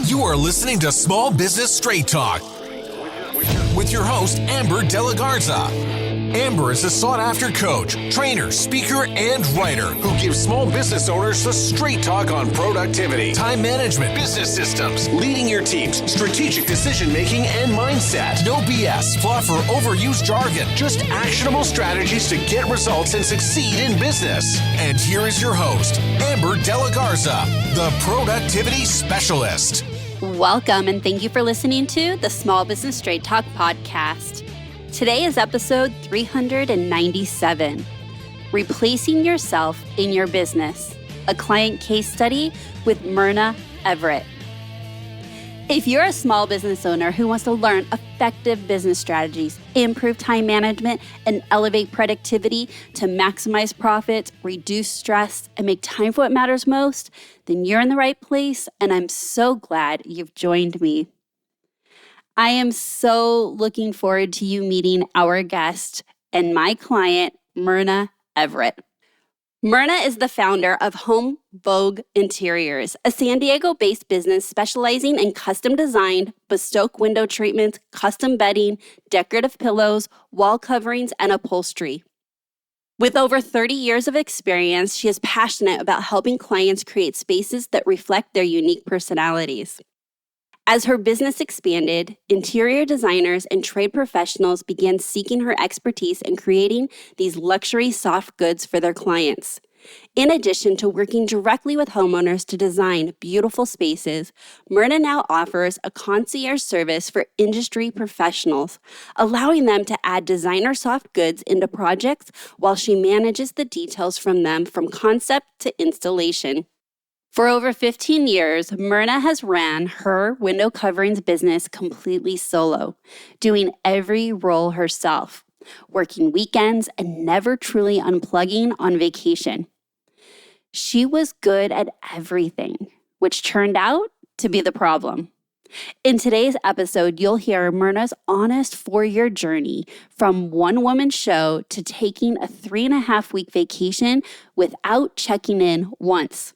You are listening to Small Business Straight Talk with your host, Amber De La Garza. Amber is a sought-after coach, trainer, speaker, and writer who gives small business owners the straight talk on productivity, time management, business systems, leading your teams, strategic decision-making, and mindset. No BS, fluff, or overused jargon. Just actionable strategies to get results and succeed in business. And here is your host, Amber De La Garza, the productivity specialist. Welcome, and thank you for listening to the Small Business Straight Talk podcast. Today is episode 397, Replacing Yourself in Your Business, a client case study with Myrna Everett. If you're a small business owner who wants to learn effective business strategies, improve time management, and elevate productivity to maximize profits, reduce stress, and make time for what matters most, then you're in the right place, and I'm so glad you've joined me. I am so looking forward to you meeting our guest and my client, Myrna Everett. Myrna is the founder of Vogue Interiors, a San Diego-based business specializing in custom-designed, bespoke window treatments, custom bedding, decorative pillows, wall coverings, and upholstery. With over 30 years of experience, she is passionate about helping clients create spaces that reflect their unique personalities. As her business expanded, interior designers and trade professionals began seeking her expertise in creating these luxury soft goods for their clients. In addition to working directly with homeowners to design beautiful spaces, Myrna now offers a concierge service for industry professionals, allowing them to add designer soft goods into projects while she manages the details from them from concept to installation. For over 15 years, Myrna has ran her window coverings business completely solo, doing every role herself, working weekends and never truly unplugging on vacation. She was good at everything, which turned out to be the problem. In today's episode, you'll hear Myrna's honest 4-year journey from one-woman show to taking a 3.5-week vacation without checking in once.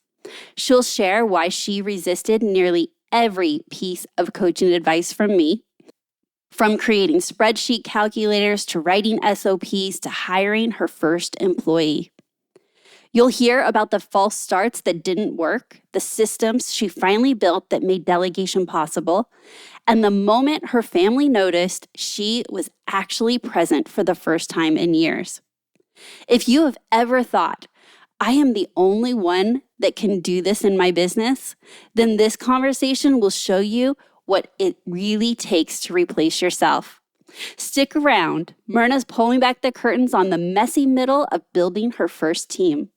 She'll share why she resisted nearly every piece of coaching advice from me, from creating spreadsheet calculators to writing SOPs to hiring her first employee. You'll hear about the false starts that didn't work, the systems she finally built that made delegation possible, and the moment her family noticed she was actually present for the first time in years. If you have ever thought, I am the only one that can do this in my business, then this conversation will show you what it really takes to replace yourself. Stick around. Myrna's pulling back the curtains on the messy middle of building her first team.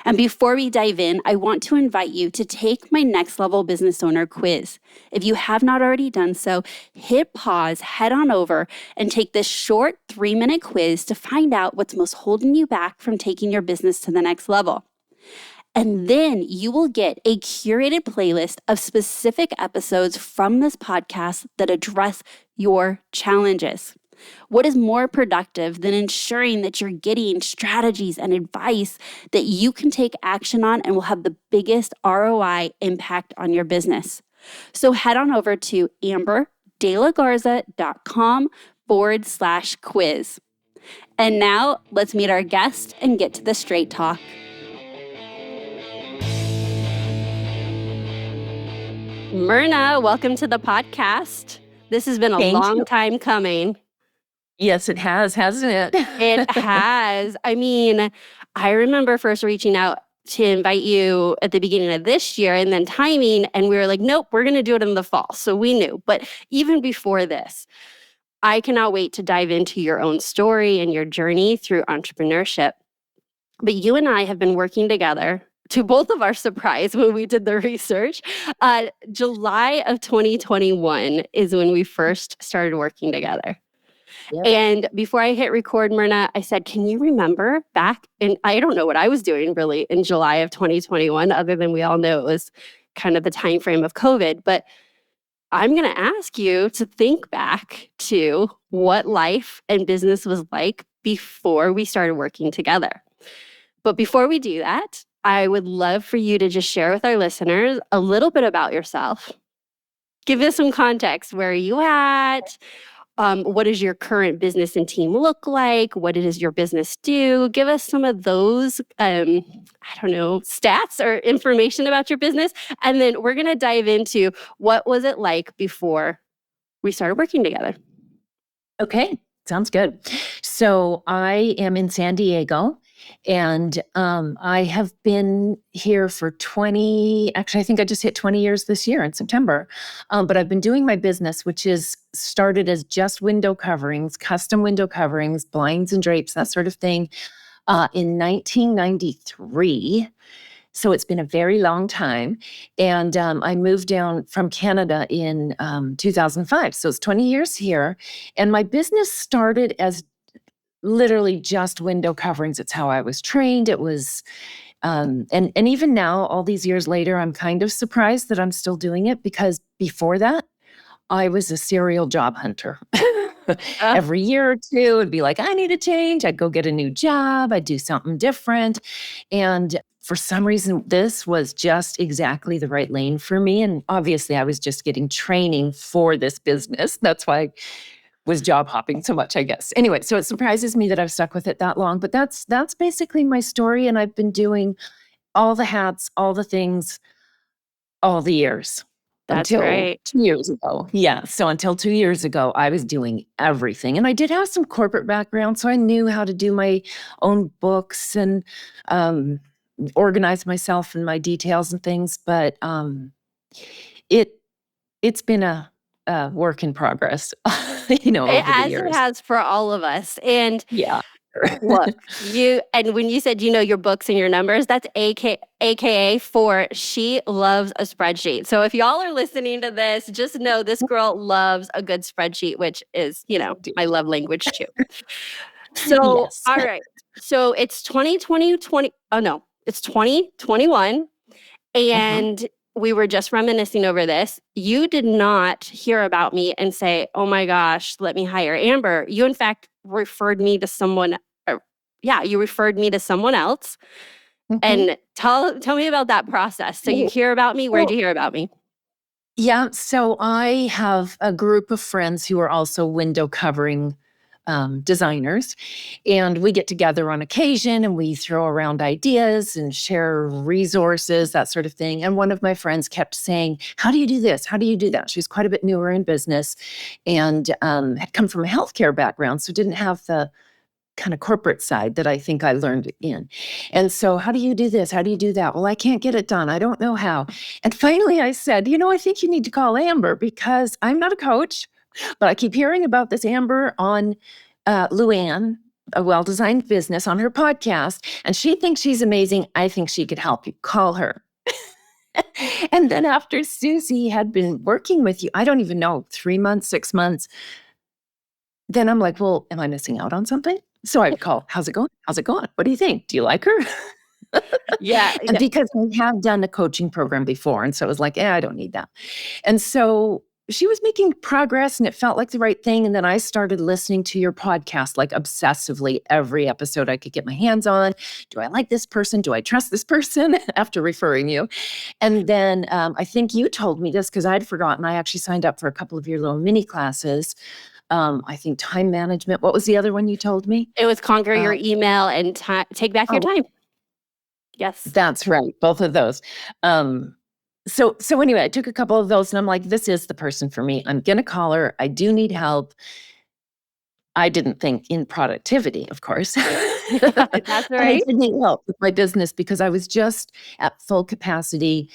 And before we dive in, I want to invite you to take my Next Level Business Owner quiz. If you have not already done so, hit pause, head on over, and take this short 3-minute quiz to find out what's most holding you back from taking your business to the next level. And then you will get a curated playlist of specific episodes from this podcast that address your challenges. What is more productive than ensuring that you're getting strategies and advice that you can take action on and will have the biggest ROI impact on your business? So head on over to amberdelagarza.com/quiz. And now let's meet our guest and get to the straight talk. Myrna, welcome to the podcast. This has been a long time coming. Yes, it has, hasn't it? It has. I mean, I remember first reaching out to invite you at the beginning of this year and then timing, and we were like, nope, we're going to do it in the fall. So we knew. But even before this, I cannot wait to dive into your own story and your journey through entrepreneurship. But you and I have been working together, to both of our surprise when we did the research. July of 2021 is when we first started working together. Yep. And before I hit record, Myrna, I said, can you remember back in, I don't know what I was doing really in July of 2021, other than we all know it was kind of the time frame of COVID. But I'm going to ask you to think back to what life and business was like before we started working together. But before we do that, I would love for you to just share with our listeners a little bit about yourself, Give us some context. Where are you at? What does your current business and team look like? What does your business do? Give us some of those, stats or information about your business. And then we're going to dive into what was it like before we started working together. Okay, sounds good. So I am in San Diego, and I have been here for actually, I think I just hit 20 years this year in September. But I've been doing my business, which is started as just window coverings, custom window coverings, blinds and drapes, that sort of thing, in 1993. So it's been a very long time. And I moved down from Canada in 2005. So it's 20 years here. And my business started as literally just window coverings. It's how I was trained. It was, and even now, all these years later, I'm kind of surprised that I'm still doing it, because before that, I was a serial job hunter. Every year or two, it'd be like, I need a change. I'd go get a new job. I'd do something different. And for some reason, this was just exactly the right lane for me. And obviously, I was just getting training for this business. That's why I was job hopping so much, I guess. Anyway, so it surprises me that I've stuck with it that long. But that's basically my story. And I've been doing all the hats, all the things, all the years. That's Until right. 2 years ago. Yeah. So until 2 years ago, I was doing everything. And I did have some corporate background, so I knew how to do my own books and organize myself and my details and things. But it's been a work in progress, over the As it years. has for all of us. And Yeah. look, when you said your books and your numbers, that's AKA for she loves a spreadsheet. So if y'all are listening to this, just know this girl loves a good spreadsheet, which is, my love language too. So, Yes. all right. So it's 2020. Oh no, it's 2021. Mhm. And we were just reminiscing over this. You did not hear about me and say, oh my gosh, let me hire Amber. You, in fact, referred me to someone. You referred me to someone else. Mhm. And tell me about that process. So you hear about me. Where'd you hear about me? Yeah, so I have a group of friends who are also window covering designers, and we get together on occasion and we throw around ideas and share resources, that sort of thing. And one of my friends kept saying, how do you do this? How do you do that? She was quite a bit newer in business and had come from a healthcare background, so didn't have the kind of corporate side that I think I learned in. And so, how do you do this? How do you do that? Well, I can't get it done. I don't know how. And finally, I said, I think you need to call Amber, because I'm not a coach, but I keep hearing about this Amber on Luann, a well-designed business, on her podcast, and she thinks she's amazing. I think she could help you. Call her. And then after Susie had been working with you, I don't even know, 3 months, 6 months, then I'm like, well, am I missing out on something? So I'd call, how's it going? How's it going? What do you think? Do you like her? Yeah. And because we have done a coaching program before. And so it was like, I don't need that. And so she was making progress and it felt like the right thing. And then I started listening to your podcast like obsessively, every episode I could get my hands on. Do I like this person? Do I trust this person? After referring you. And then I think you told me this, because I'd forgotten. I actually signed up for a couple of your little mini classes. I think time management. What was the other one you told me? It was conquer your email and take back your time. Yes. That's right. Both of those. So anyway, I took a couple of those and I'm like, this is the person for me. I'm going to call her. I do need help. I didn't think in productivity, of course. That's I right. did need help with my business because I was just at full capacity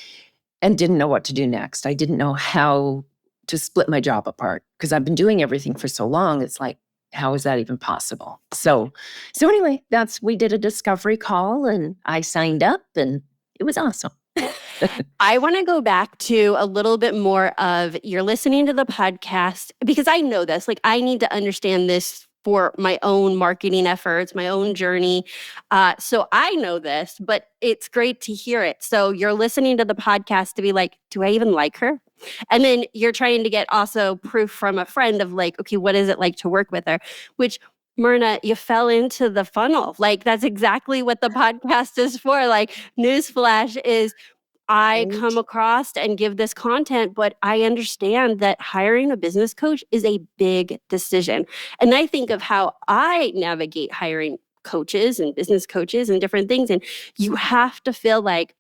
and didn't know what to do next. I didn't know how to split my job apart because I've been doing everything for so long. It's like, how is that even possible? So anyway, we did a discovery call and I signed up and it was awesome. I want to go back to a little bit more of you're listening to the podcast, because I know this, like I need to understand this for my own marketing efforts, my own journey. So I know this, but it's great to hear it. So you're listening to the podcast to be like, do I even like her? And then you're trying to get also proof from a friend of like, okay, what is it like to work with her? Which, Myrna, you fell into the funnel. Like that's exactly what the podcast is for. Like newsflash is I Right. come across and give this content, but I understand that hiring a business coach is a big decision. And I think of how I navigate hiring coaches and business coaches and different things. And you have to feel like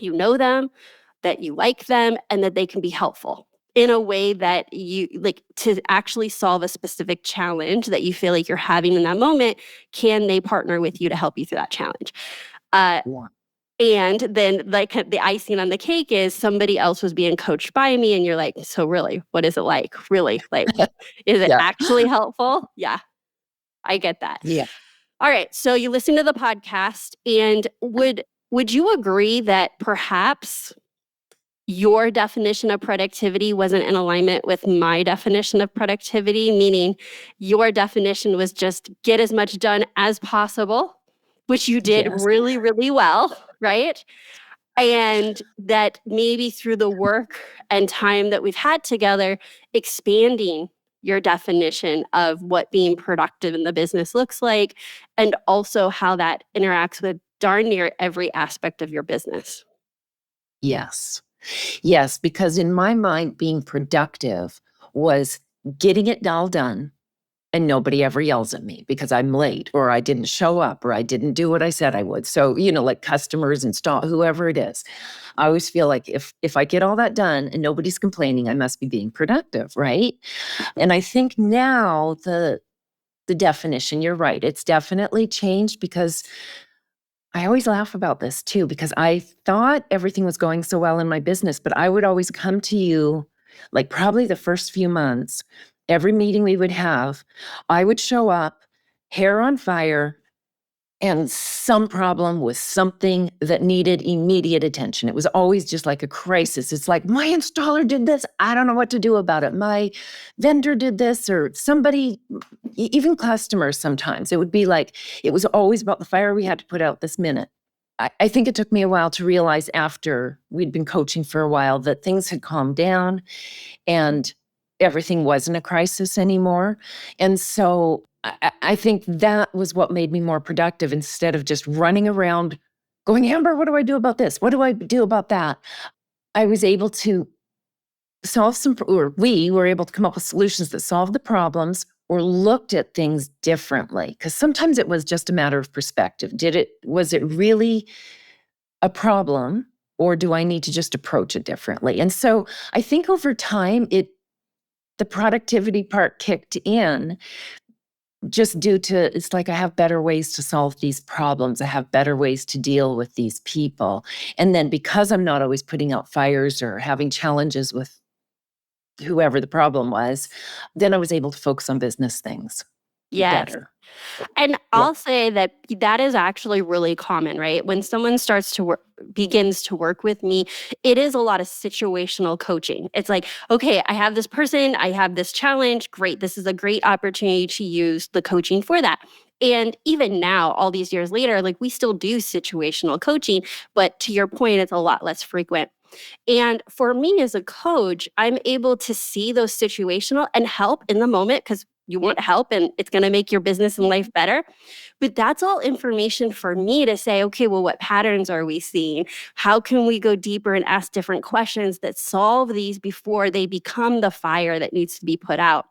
you know them, that you like them, and that they can be helpful in a way that you like to actually solve a specific challenge that you feel like you're having in that moment. Can they partner with you to help you through that challenge? Uh, Yeah. and then like the icing on the cake is somebody else was being coached by me and you're like, so really, what is it like? Really? Like, is it Yeah. actually helpful? Yeah, I get that. Yeah. All right. So you listen to the podcast and would you agree that perhaps your definition of productivity wasn't in alignment with my definition of productivity, meaning your definition was just get as much done as possible, which you did Yes. really, really well, right? And that maybe through the work and time that we've had together, expanding your definition of what being productive in the business looks like, and also how that interacts with darn near every aspect of your business. Yes. Yes, because in my mind, being productive was getting it all done and nobody ever yells at me because I'm late or I didn't show up or I didn't do what I said I would. So, like customers and whoever it is, I always feel like if I get all that done and nobody's complaining, I must be being productive, right? And I think now the definition, you're right, it's definitely changed because I always laugh about this too, because I thought everything was going so well in my business, but I would always come to you, like probably the first few months, every meeting we would have, I would show up, hair on fire, and some problem with something that needed immediate attention. It was always just like a crisis. It's like, my installer did this. I don't know what to do about it. My vendor did this, or somebody, even customers sometimes. It would be like, it was always about the fire we had to put out this minute. I think it took me a while to realize after we'd been coaching for a while that things had calmed down and everything wasn't a crisis anymore. And so I think that was what made me more productive instead of just running around going, Amber, what do I do about this? What do I do about that? I was able to we were able to come up with solutions that solved the problems or looked at things differently. Because sometimes it was just a matter of perspective. Was it really a problem? Or do I need to just approach it differently? And so I think over time, the productivity part kicked in just due to it's like I have better ways to solve these problems. I have better ways to deal with these people. And then because I'm not always putting out fires or having challenges with whoever the problem was, then I was able to focus on business things Yes. better. And Yeah. I'll say that that is actually really common, right? When someone begins to work with me, it is a lot of situational coaching. It's like, okay, I have this person, I have this challenge. Great. This is a great opportunity to use the coaching for that. And even now, all these years later, like we still do situational coaching, but to your point, it's a lot less frequent. And for me as a coach, I'm able to see those situational and help in the moment because you want help and it's going to make your business and life better. But that's all information for me to say, okay, well, what patterns are we seeing? How can we go deeper and ask different questions that solve these before they become the fire that needs to be put out?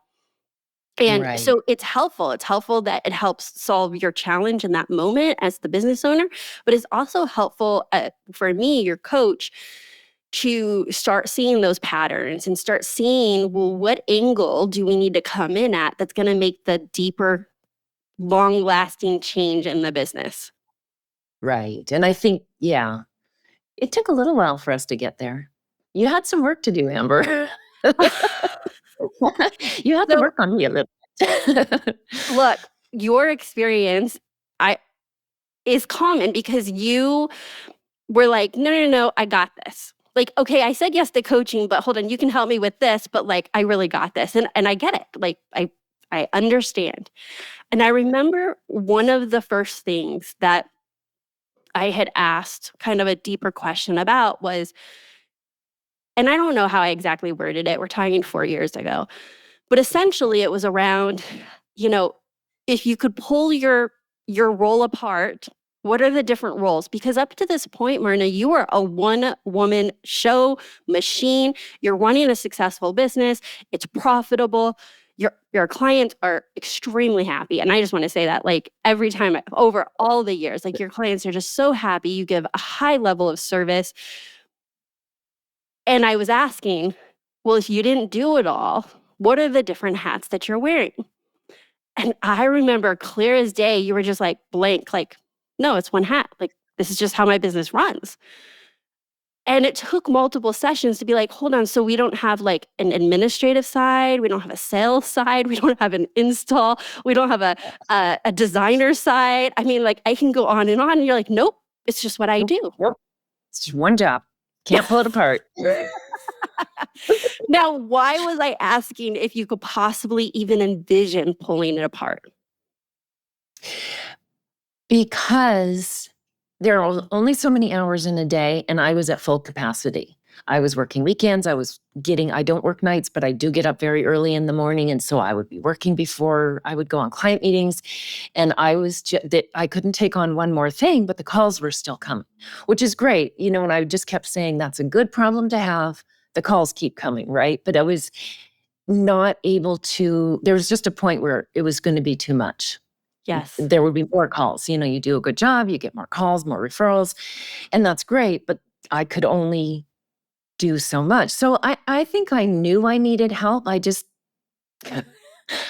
And Right. so it's helpful. It's helpful that it helps solve your challenge in that moment as the business owner, but it's also helpful for me, your coach, to start seeing those patterns and start seeing, well, what angle do we need to come in at that's going to make the deeper, long lasting change in the business? Right. And I think, yeah, it took a little while for us to get there. You had some work to do, Amber. You had to So, work on me a little bit. look, your experience I is common because you were like, no, no, no, I got this. Like, okay, I said yes to coaching, but hold on, you can help me with this, but like, I really got this. And I get it. Like, I understand. And I remember one of the first things that I had asked kind of a deeper question about was, and I don't know how I exactly worded it. We're talking 4 years ago, but essentially it was around, you know, if you could pull your role apart What are the different roles? Because up to this point, Myrna, you are a one-woman show machine. You're running a successful business. It's profitable. Your clients are extremely happy. And I just want to say that, like, every time over all the years, like, your clients are just so happy. You give a high level of service. And I was asking, well, if you didn't do it all, what are the different hats that you're wearing? And I remember clear as day, you were just like blank, like, no, it's one hat. Like, this is just how my business runs. And it took multiple sessions to be like, hold on, so we don't have like an administrative side, we don't have a sales side, we don't have an install, we don't have a designer side. I mean, like, I can go on. And you're like, nope, it's just what I do. Yep. It's just one job. Can't pull it apart. Now, why was I asking if you could possibly even envision pulling it apart? Because there are only so many hours in a day, and I was at full capacity. I was working weekends. I don't work nights, but I do get up very early in the morning. And so I would be working before I would go on client meetings. And I couldn't take on one more thing, but the calls were still coming, which is great. And I just kept saying, that's a good problem to have. The calls keep coming, right? But I was not able to, there was just a point where it was going to be too much. Yes. There would be more calls. You do a good job, you get more calls, more referrals, and that's great, but I could only do so much. So I think I knew I needed help. I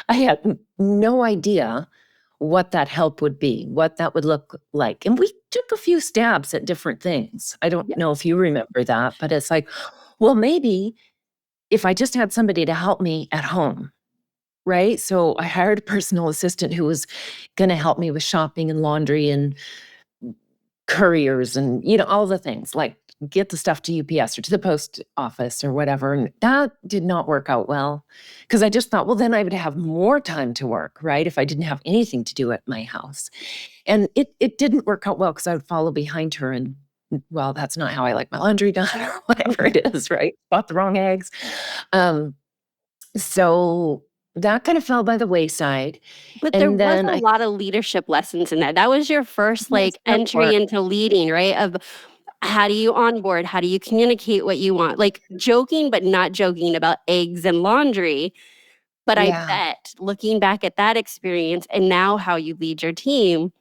had no idea what that help would be, what that would look like. And we took a few stabs at different things. I don't know if you remember that, but it's like, well, maybe if I just had somebody to help me at home. Right. So I hired a personal assistant who was going to help me with shopping and laundry and couriers and, all the things, like get the stuff to UPS or to the post office or whatever. And that did not work out well because I just thought, well, then I would have more time to work, right? If I didn't have anything to do at my house. And it didn't work out well because I would follow behind her and, well, that's not how I like my laundry done or whatever it is, right? Bought the wrong eggs. So that kind of fell by the wayside. But there was a lot of leadership lessons in that. That was your first entry into leading, right? Of how do you onboard? How do you communicate what you want? Like joking, but not joking about eggs and laundry. But I bet looking back at that experience and now how you lead your team,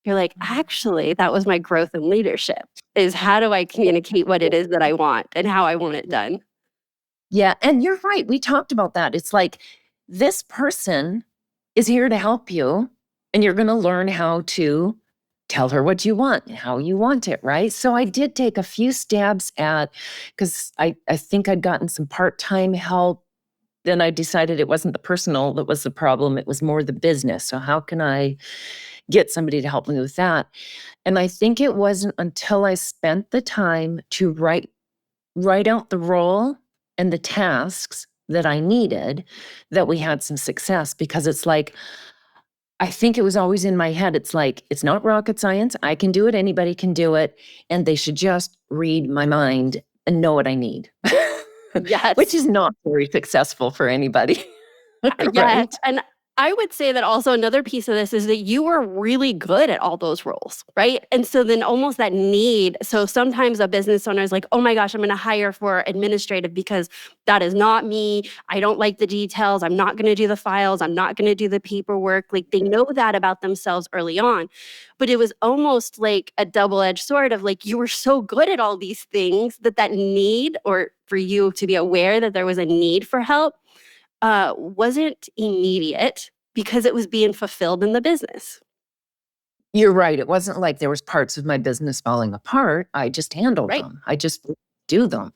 you're like, actually, that was my growth in leadership, is how do I communicate what it is that I want and how I want it done? Yeah. And you're right. We talked about that. It's like, this person is here to help you, and you're going to learn how to tell her what you want and how you want it, right? So I did take a few stabs because I think I'd gotten some part-time help. Then I decided it wasn't the personal that was the problem. It was more the business. So how can I get somebody to help me with that? And I think it wasn't until I spent the time to write out the role and the tasks that I needed that we had some success, because it's like, I think it was always in my head. It's like, it's not rocket science. I can do it. Anybody can do it. And they should just read my mind and know what I need. Yes. Which is not very successful for anybody. Right? Yeah. And I would say that also another piece of this is that you were really good at all those roles, right? And so then almost that need. So sometimes a business owner is like, oh my gosh, I'm going to hire for administrative because that is not me. I don't like the details. I'm not going to do the files. I'm not going to do the paperwork. Like, they know that about themselves early on. But it was almost like a double-edged sword of like, you were so good at all these things that need, or for you to be aware that there was a need for help, wasn't immediate because it was being fulfilled in the business. You're right. It wasn't like there was parts of my business falling apart. I just handled them. I just do them.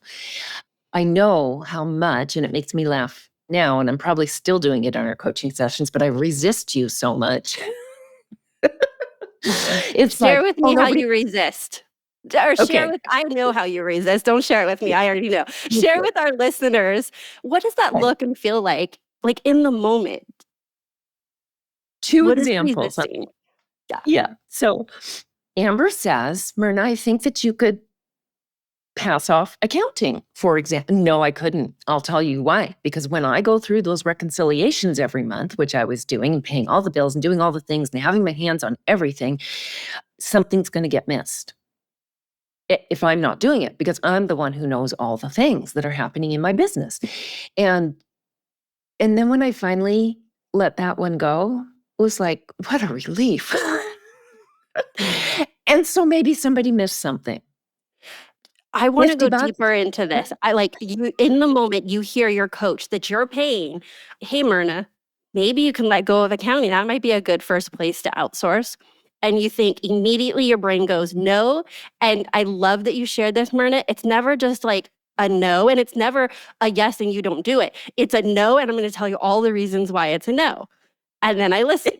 I know how much, and it makes me laugh now, and I'm probably still doing it on our coaching sessions, but I resist you so much. Share with me how you resist. Or share with, I know how you resist. Don't share it with me. I already know. Share with our listeners. What does that look and feel like in the moment? Two examples. Yeah. So Amber says, Myrna, I think that you could pass off accounting, for example. No, I couldn't. I'll tell you why. Because when I go through those reconciliations every month, which I was doing and paying all the bills and doing all the things and having my hands on everything, something's going to get missed if I'm not doing it, because I'm the one who knows all the things that are happening in my business. And then when I finally let that one go, it was like, what a relief. And so maybe somebody missed something. I want to go $50? deeper into this. I like you in the moment you hear your coach that you're paying. Hey, Myrna, maybe you can let go of accounting. That might be a good first place to outsource. And you think immediately your brain goes no. And I love that you shared this, Myrna. It's never just like a no, and it's never a yes and you don't do it. It's a no, and I'm going to tell you all the reasons why it's a no. And then I listen.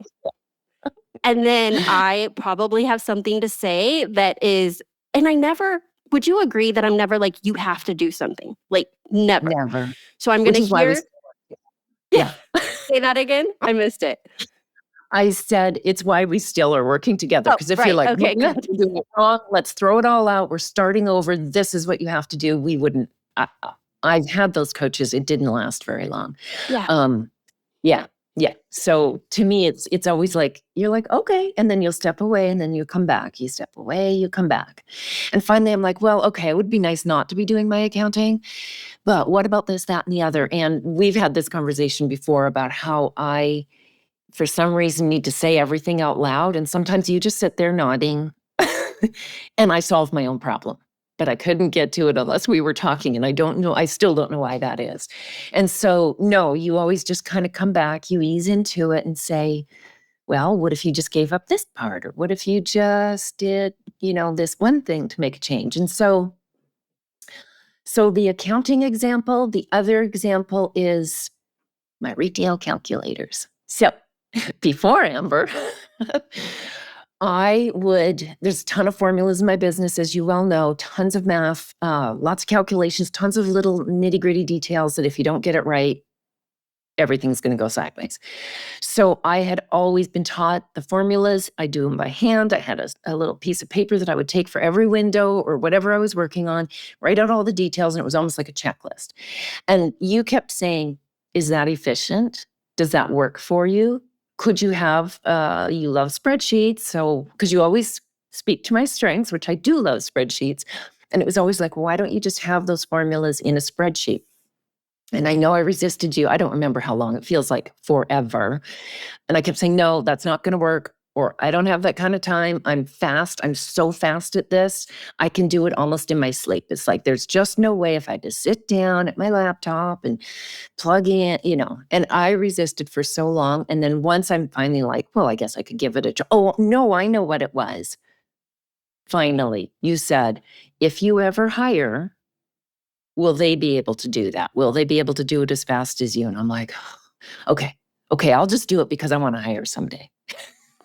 And then I probably have something to say that is, and would you agree that I'm never like, you have to do something? Like, never. Never. So I'm going Which to is why hear. Yeah. Say that again. I missed it. I said, it's why we still are working together. Oh, Because if right. you're like, Okay, well, good. you're doing it wrong, let's throw it all out. We're starting over. This is what you have to do. We wouldn't. I've had those coaches. It didn't last very long. Yeah. Yeah. Yeah. So to me, it's always like, you're like, okay. And then you'll step away and then you come back. You step away, you come back. And finally, I'm like, well, okay, it would be nice not to be doing my accounting. But what about this, that, and the other? And we've had this conversation before about how I, for some reason, need to say everything out loud. And sometimes you just sit there nodding and I solve my own problem. But I couldn't get to it unless we were talking. And I still don't know why that is. And so, no, you always just kind of come back, you ease into it and say, well, what if you just gave up this part? Or what if you just did, this one thing to make a change? And so the accounting example, the other example is my retail calculators. So before Amber, there's a ton of formulas in my business, as you well know, tons of math, lots of calculations, tons of little nitty gritty details that if you don't get it right, everything's going to go sideways. So I had always been taught the formulas. I do them by hand. I had a little piece of paper that I would take for every window or whatever I was working on, write out all the details, and it was almost like a checklist. And you kept saying, is that efficient? Does that work for you? Could you have, you love spreadsheets. So, because you always speak to my strengths, which I do love spreadsheets. And it was always like, why don't you just have those formulas in a spreadsheet? And I know I resisted you. I don't remember how long. It feels like forever. And I kept saying, no, that's not going to work. Or I don't have that kind of time. I'm fast. I'm so fast at this. I can do it almost in my sleep. It's like, there's just no way if I just sit down at my laptop and plug in, and I resisted for so long. And then once I'm finally like, well, I guess I could give it a try. Oh, no, I know what it was. Finally, you said, if you ever hire, will they be able to do that? Will they be able to do it as fast as you? And I'm like, okay, I'll just do it because I want to hire someday.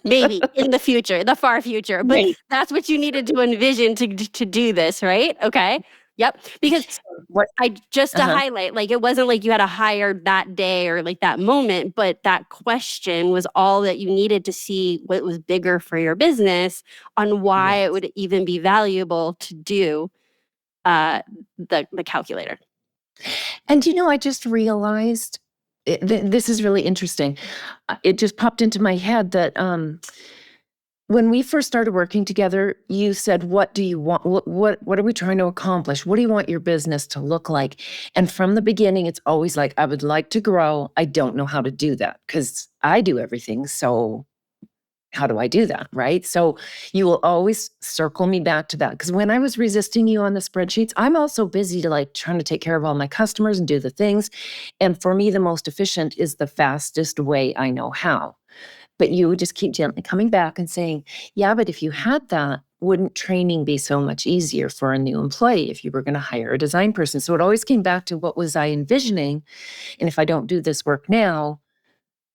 Maybe in the future, the far future. But Right. that's what you needed to envision to do this, right? Okay. Yep. Because to highlight, like, it wasn't like you had to hire that day or like that moment, but that question was all that you needed to see what was bigger for your business on why it would even be valuable to do the calculator. And I just realized this is really interesting. It just popped into my head that when we first started working together, you said, what do you want? What are we trying to accomplish? What do you want your business to look like? And from the beginning, it's always like, I would like to grow. I don't know how to do that because I do everything. So how do I do that? Right. So you will always circle me back to that. Because when I was resisting you on the spreadsheets, I'm also busy to trying to take care of all my customers and do the things. And for me, the most efficient is the fastest way I know how. But you would just keep gently coming back and saying, yeah, but if you had that, wouldn't training be so much easier for a new employee if you were going to hire a design person? So it always came back to what was I envisioning? And if I don't do this work now,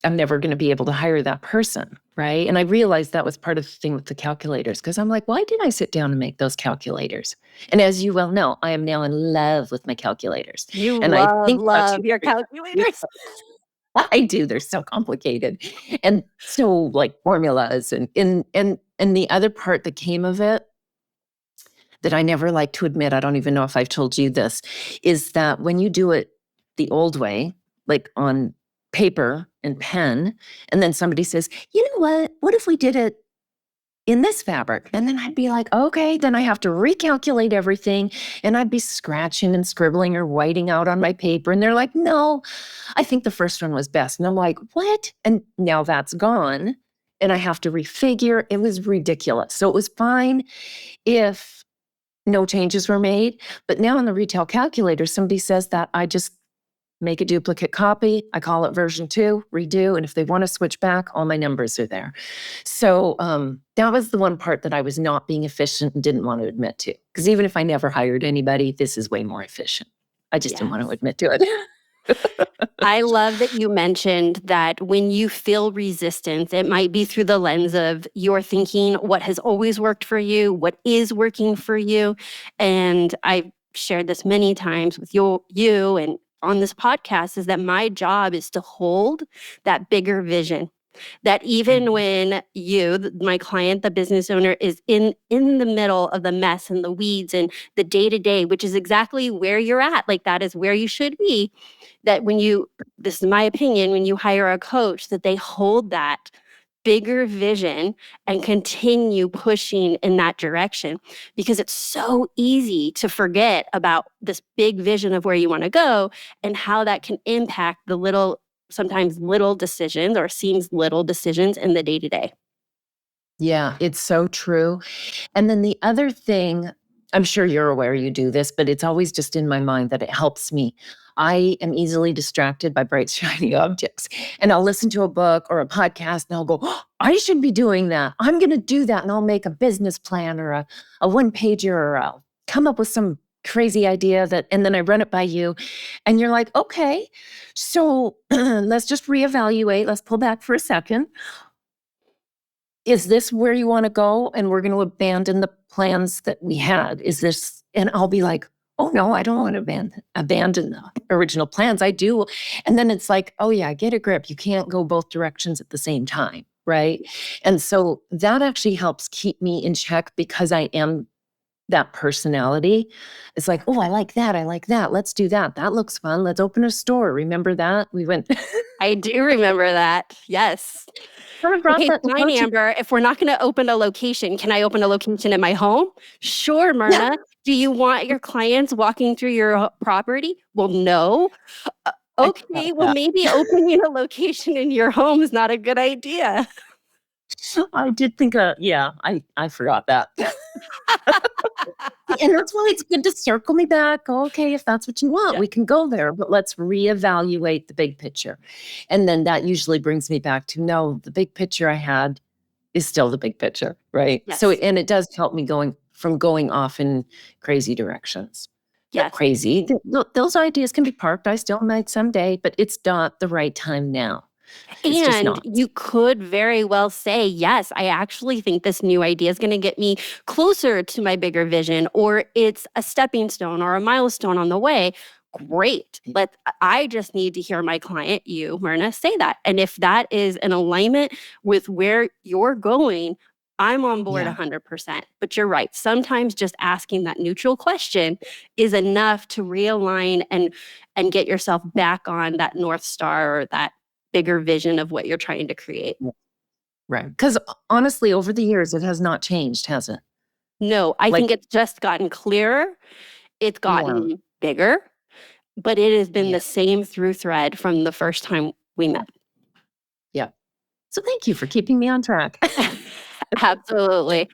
I'm never going to be able to hire that person, right? And I realized that was part of the thing with the calculators because I'm like, why didn't I sit down and make those calculators? And as you well know, I am now in love with my calculators. You And I think love your calculators. I do. They're so complicated. And so formulas and the other part that came of it that I never like to admit, I don't even know if I've told you this, is that when you do it the old way, like on paper and pen, and then somebody says, you know what if we did it in this fabric. And then I'd be like, okay, then I have to recalculate everything. And I'd be scratching and scribbling or whiting out on my paper. And they're like, no, I think the first one was best. And I'm like, what? And now that's gone. And I have to refigure. It was ridiculous. So it was fine if no changes were made. But now in the retail calculator, somebody says that I just make a duplicate copy. I call it version 2, redo. And if they want to switch back, all my numbers are there. So that was the one part that I was not being efficient and didn't want to admit to. Because even if I never hired anybody, this is way more efficient. I just didn't want to admit to it. I love that you mentioned that when you feel resistance, it might be through the lens of you're thinking what has always worked for you, what is working for you. And I've shared this many times with you and on this podcast, is that my job is to hold that bigger vision. That even when you, my client, the business owner, is in the middle of the mess and the weeds and the day-to-day, which is exactly where you're at, like that is where you should be, that when you, this is my opinion, when you hire a coach, that they hold that bigger vision and continue pushing in that direction, because it's so easy to forget about this big vision of where you want to go and how that can impact the little, sometimes little decisions or seems little decisions in the day-to-day. Yeah, it's so true. And then the other thing, I'm sure you're aware you do this, but it's always just in my mind that it helps me. I am easily distracted by bright, shiny objects. And I'll listen to a book or a podcast and I'll go, oh, I should be doing that. I'm going to do that. And I'll make a business plan or a one-pager, or I'll come up with some crazy idea and then I run it by you. And you're like, okay, so let's just reevaluate. Let's pull back for a second. Is this where you want to go? And we're going to abandon the plans that we had. Is this, and I'll be like, oh no, I don't want to abandon the original plans. I do. And then it's like, oh yeah, get a grip. You can't go both directions at the same time. Right. And so that actually helps keep me in check, because I am that personality. It's like, oh, I like that. I like that. Let's do that. That looks fun. Let's open a store. Remember that? We went. I do remember that. Yes. Okay, fine, Amber. If we're not going to open a location, can I open a location in my home? Sure, Myrna. Yeah. Do you want your clients walking through your property? Well, no. Okay, well, maybe opening a location in your home is not a good idea. I did think, I forgot that. And that's why it's good to circle me back. Okay, if that's what you want, we can go there, but let's reevaluate the big picture. And then that usually brings me back to, no, the big picture I had is still the big picture, right? Yes. So, and it does help me going off in crazy directions. Yes. Not crazy. Those ideas can be parked. I still might someday, but it's not the right time now. And you could very well say, yes, I actually think this new idea is going to get me closer to my bigger vision, or it's a stepping stone or a milestone on the way. Great. I just need to hear my client, you, Myrna, say that. And if that is in alignment with where you're going, I'm on board 100%. But you're right. Sometimes just asking that neutral question is enough to realign and get yourself back on that North Star or that bigger vision of what you're trying to create. Right. Because honestly, over the years, it has not changed, has it? No, I think it's just gotten clearer. It's gotten bigger, but it has been the same through thread from the first time we met. Yeah. So thank you for keeping me on track. Absolutely.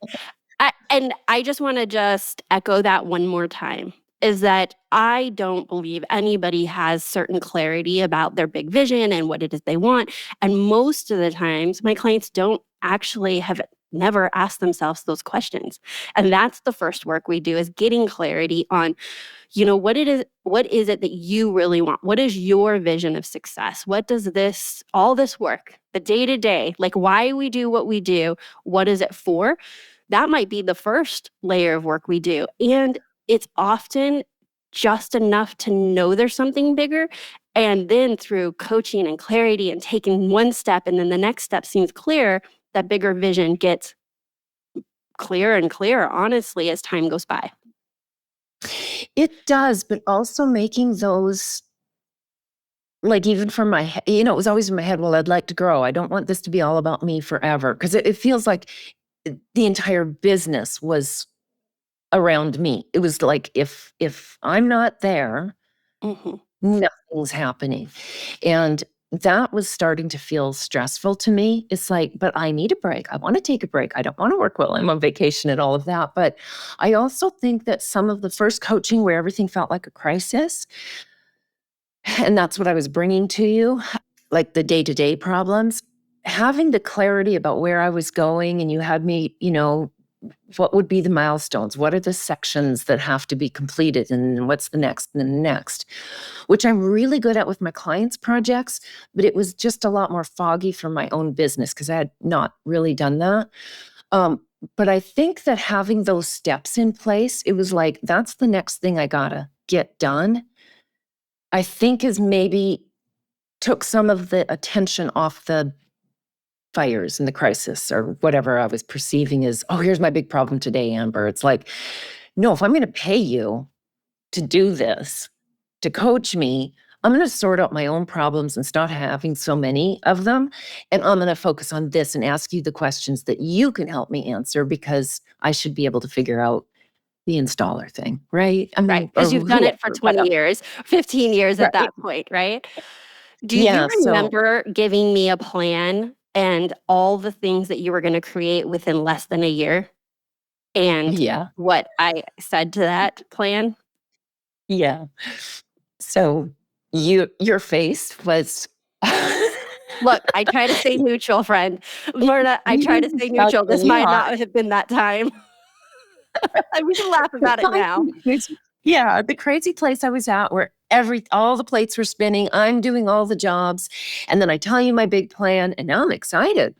And I just want to echo that one more time, is that I don't believe anybody has certain clarity about their big vision and what it is they want. And most of the times, my clients don't actually have never asked themselves those questions. And that's the first work we do, is getting clarity on, what is it that you really want? What is your vision of success? What does all this work, the day-to-day, like why we do what we do, what is it for? That might be the first layer of work we do. And it's often just enough to know there's something bigger. And then through coaching and clarity and taking one step, and then the next step seems clear, that bigger vision gets clearer and clearer, honestly, as time goes by. It does, but also making those, like, even from my head, it was always in my head, well, I'd like to grow. I don't want this to be all about me forever. Because it feels like the entire business was around me. It was like, if I'm not there, nothing's happening. And that was starting to feel stressful to me. It's like, but I need a break. I want to take a break. I don't want to work while I'm on vacation and all of that. But I also think that some of the first coaching where everything felt like a crisis, and that's what I was bringing to you, like the day-to-day problems, having the clarity about where I was going, and you had me, what would be the milestones? What are the sections that have to be completed? And what's the next and the next? Which I'm really good at with my clients' projects, but it was just a lot more foggy for my own business because I had not really done that. But I think that having those steps in place, it was like, that's the next thing I gotta get done. I think is maybe took some of the attention off the fires and the crisis or whatever I was perceiving as, oh, here's my big problem today, Amber. It's like, no, if I'm going to pay you to do this, to coach me, I'm going to sort out my own problems and start having so many of them. And I'm going to focus on this and ask you the questions that you can help me answer, because I should be able to figure out the installer thing, right? I mean, Right, because you've done it for 20 years, 15 years at that point, right? Do you remember giving me a plan and all the things that you were going to create within less than a year? And what I said to that plan? Yeah. So your face was Look, I try to stay neutral, friend. Myrna, I try to stay neutral. This might not have been that time. We can laugh about it now. Yeah, the crazy place I was at where all the plates were spinning, I'm doing all the jobs, and then I tell you my big plan, and now I'm excited.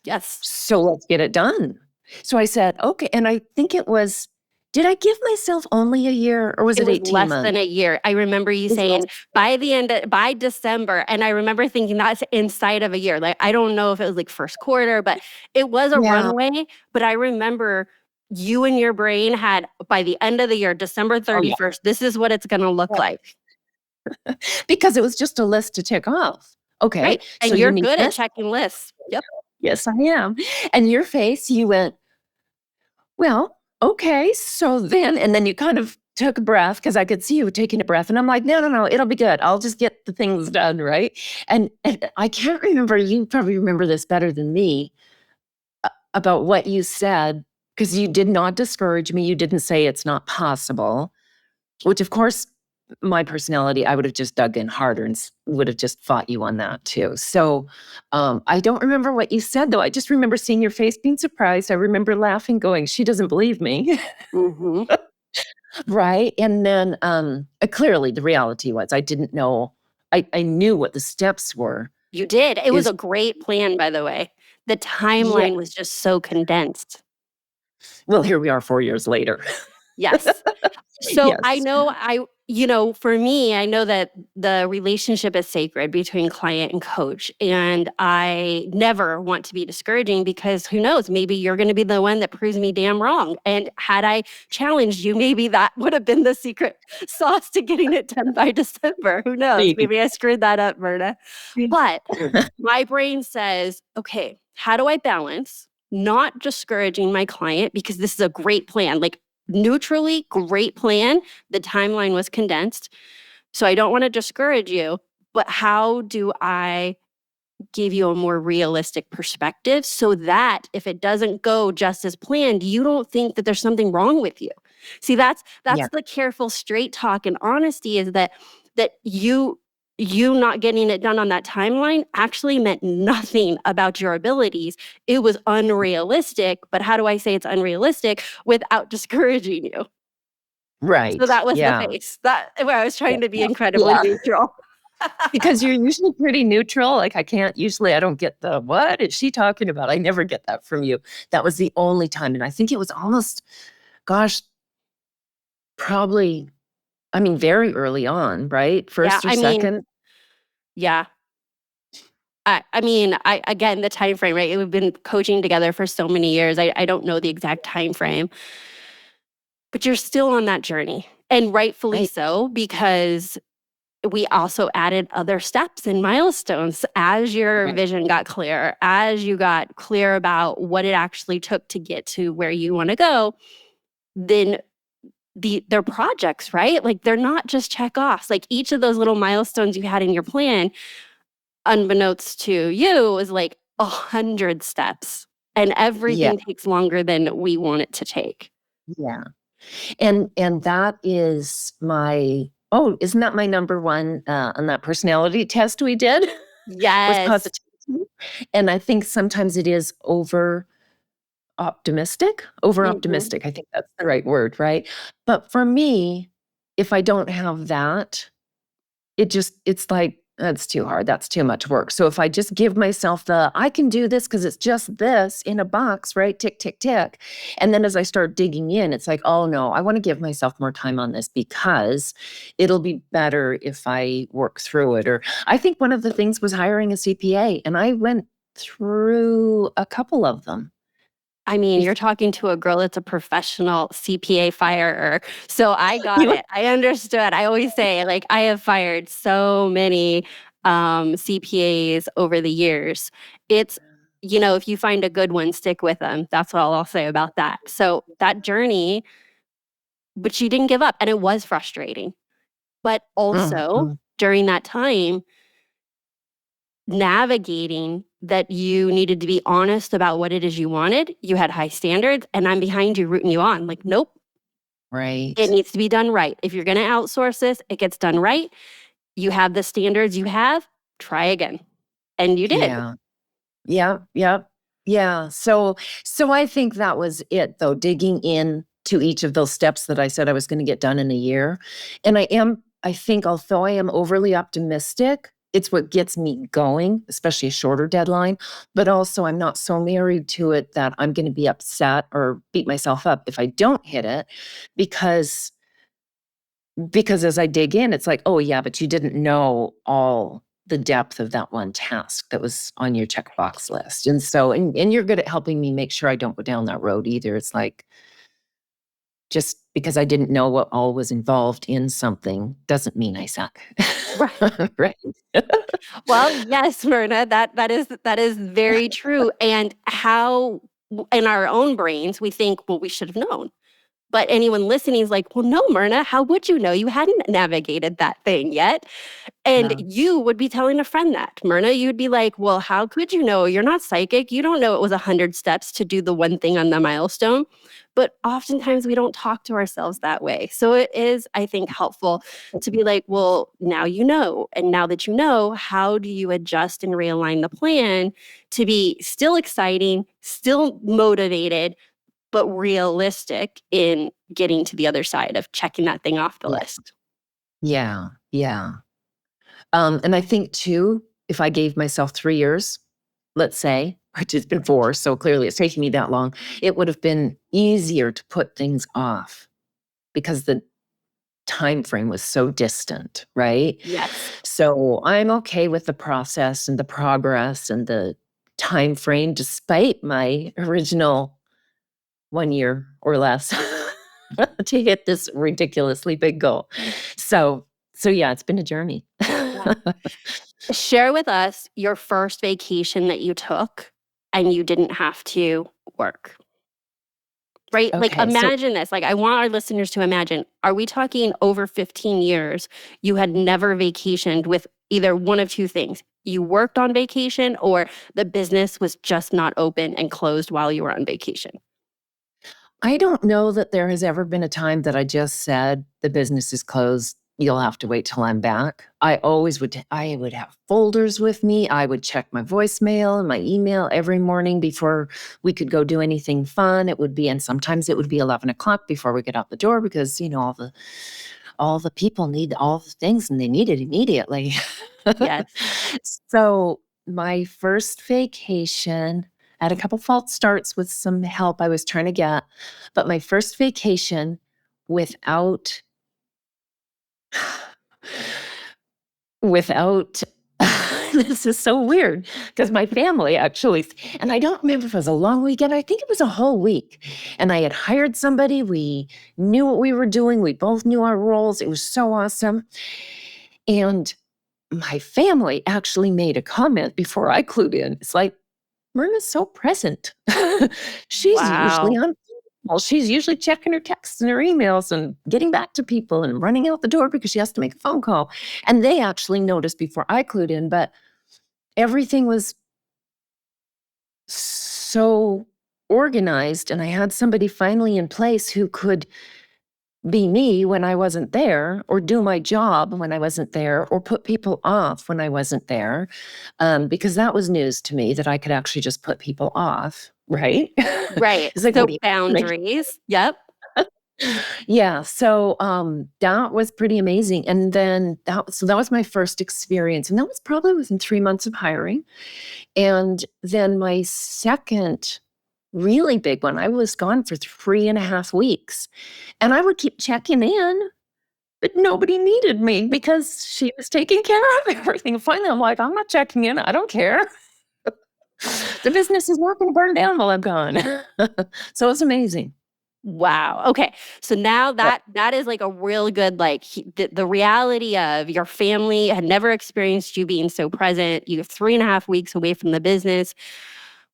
Yes. So let's get it done. So I said, okay, and I think it was, did I give myself only a year, or was it 18 less months? Than a year. I remember you saying by December, and I remember thinking that's inside of a year. Like, I don't know if it was like first quarter, but it was a runway. But I remember you and your brain had, by the end of the year, December 31st, this is what it's going to look like. Because it was just a list to tick off. Okay. Right. And so you're good at checking lists. Yep. Yes, I am. And your face, you went, well, okay. So then, and then you kind of took a breath, because I could see you taking a breath. And I'm like, no, it'll be good. I'll just get the things done, right? And I can't remember, you probably remember this better than me, about what you said, because you did not discourage me. You didn't say it's not possible, which of course, my personality, I would have just dug in harder and would have just fought you on that too. So I don't remember what you said, though. I just remember seeing your face being surprised. I remember laughing, going, she doesn't believe me. Right. And then clearly the reality was I didn't know. I knew what the steps were. You did. It was a great plan, by the way. The timeline was just so condensed. Well, here we are 4 years later. Yes. So I know for me, I know that the relationship is sacred between client and coach. And I never want to be discouraging, because who knows, maybe you're going to be the one that proves me damn wrong. And had I challenged you, maybe that would have been the secret sauce to getting it done by December. Who knows? Maybe I screwed that up, Myrna. But my brain says, okay, how do I balance not discouraging my client, because this is a great plan, like neutrally great plan. The timeline was condensed. So I don't want to discourage you, but how do I give you a more realistic perspective so that if it doesn't go just as planned, you don't think that there's something wrong with you? See, that's the careful straight talk and honesty, is that you not getting it done on that timeline actually meant nothing about your abilities. It was unrealistic, but how do I say it's unrealistic without discouraging you? Right. So that was the face. Where I was trying to be incredibly neutral. Because you're usually pretty neutral. Like I don't get the, what is she talking about? I never get that from you. That was the only time. And I think it was almost, probably, very early on, right? First or second. Yeah. Again, the time frame, right? We've been coaching together for so many years. I don't know the exact time frame, but you're still on that journey, and rightfully so, because we also added other steps and milestones as your vision got clear, as you got clear about what it actually took to get to where you want to go. Then they're projects, right? Like they're not just check offs. Like each of those little milestones you had in your plan, unbeknownst to you, is like 100 steps, and everything takes longer than we want it to take. Yeah. And that is isn't that my number one on that personality test we did? Yes. Was positivity. And I think sometimes it is over optimistic. I think that's the right word, right? But for me, if I don't have that, it's like, that's too hard. That's too much work. So if I just give myself I can do this because it's just this in a box, right? Tick, tick, tick. And then as I start digging in, it's like, oh no, I want to give myself more time on this because it'll be better if I work through it. Or I think one of the things was hiring a CPA, and I went through a couple of them. I mean, you're talking to a girl that's a professional CPA firer. So I got it. I understood. I always say, like, I have fired so many CPAs over the years. It's, if you find a good one, stick with them. That's all I'll say about that. So that journey, but she didn't give up, and it was frustrating. But also during that time, navigating that you needed to be honest about what it is you wanted. You had high standards, and I'm behind you, rooting you on. Like, nope. Right. It needs to be done right. If you're going to outsource this, it gets done right. You have the standards you have, try again. And you did. Yeah. So I think that was it, though, digging in to each of those steps that I said I was going to get done in a year. And I think, although I am overly optimistic, it's what gets me going, especially a shorter deadline. But also, I'm not so married to it that I'm going to be upset or beat myself up if I don't hit it, because as I dig in, it's like, oh yeah, but you didn't know all the depth of that one task that was on your checkbox list. And so, and you're good at helping me make sure I don't go down that road either. It's like, just because I didn't know what all was involved in something doesn't mean I suck. Right. Well, yes, Myrna, that is very true. And how in our own brains we think, well, we should have known. But anyone listening is like, well, no, Myrna, how would you know? You hadn't navigated that thing yet. And you would be telling a friend that. Myrna, you'd be like, well, how could you know? You're not psychic. You don't know it was 100 steps to do the one thing on the milestone. But oftentimes we don't talk to ourselves that way. So it is, I think, helpful to be like, well, now you know. And now that you know, how do you adjust and realign the plan to be still exciting, still motivated, but realistic in getting to the other side of checking that thing off the list? Yeah. And I think too, if I gave myself 3 years, let's say, which has been 4, so clearly it's taking me that long, it would have been easier to put things off because the time frame was so distant, right? Yes. So I'm okay with the process and the progress and the time frame, despite my original 1 year or less to hit this ridiculously big goal. So yeah, it's been a journey. Share with us your first vacation that you took and you didn't have to work. Right? Like, imagine this. Like, I want our listeners to imagine, are we talking over 15 years, you had never vacationed with either one of two things? You worked on vacation, or the business was just not open and closed while you were on vacation? I don't know that there has ever been a time that I just said, the business is closed, you'll have to wait till I'm back. I would have folders with me. I would check my voicemail and my email every morning before we could go do anything fun. And sometimes it would be 11 o'clock before we get out the door because, all the people need all the things and they need it immediately. Yes. So my first vacation, I had a couple false starts with some help I was trying to get, but my first vacation without this is so weird because my family actually, and I don't remember if it was a long weekend, I think it was a whole week. And I had hired somebody, we knew what we were doing, we both knew our roles. It was so awesome. And my family actually made a comment before I clued in. It's like, Myrna's so present. She's usually Wow. on. Well, she's usually checking her texts and her emails and getting back to people and running out the door because she has to make a phone call. And they actually noticed before I clued in, but everything was so organized. And I had somebody finally in place who could be me when I wasn't there, or do my job when I wasn't there, or put people off when I wasn't there, because that was news to me that I could actually just put people off, right? Right. It's like, So what do you make? boundaries. Yep. Yeah, so that was pretty amazing. And then that was my first experience, and that was probably within 3 months of hiring. And then my second really big one, I was gone for 3.5 weeks. And I would keep checking in, but nobody needed me because she was taking care of everything. Finally, I'm like, I'm not checking in. I don't care. The business is not going to burn down while I'm gone. So it's amazing. Wow. Okay. So now Yep. that is like a real good the reality of your family had never experienced you being so present. You're 3.5 weeks away from the business.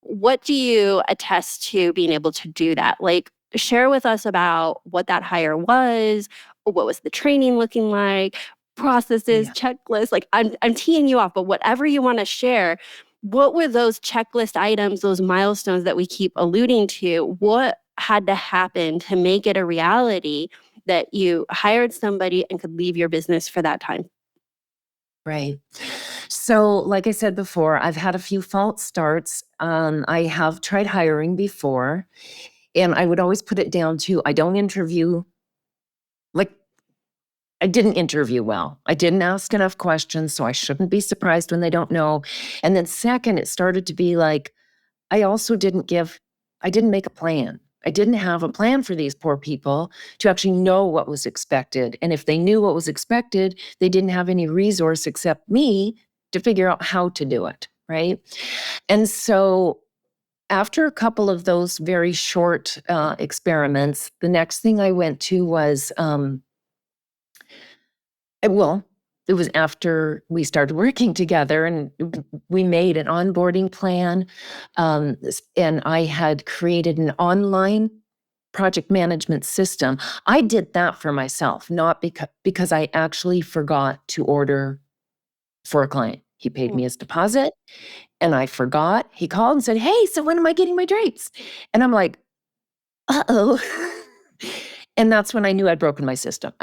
What do you attest to being able to do that? Like, share with us about what that hire was. What was the training looking like? Processes, Yeah. checklists. Like, I'm teeing you off, but whatever you want to share. What were those checklist items, those milestones that we keep alluding to? What had to happen to make it a reality that you hired somebody and could leave your business for that time? Right. So, like I said before, I've had a few false starts. I have tried hiring before, and I would always put it down to I don't interview. Like, I didn't interview well. I didn't ask enough questions, so I shouldn't be surprised when they don't know. And then second, it started to be like, I also I didn't make a plan. I didn't have a plan for these poor people to actually know what was expected. And if they knew what was expected, they didn't have any resource except me to figure out how to do it, right? And so after a couple of those very short experiments, the next thing I went to was well, it was after we started working together, and we made an onboarding plan. And I had created an online project management system. I did that for myself, not because I actually forgot to order for a client. He paid me his deposit, and I forgot. He called and said, "Hey, so when am I getting my drapes?" And I'm like, "Uh-oh." And that's when I knew I'd broken my system.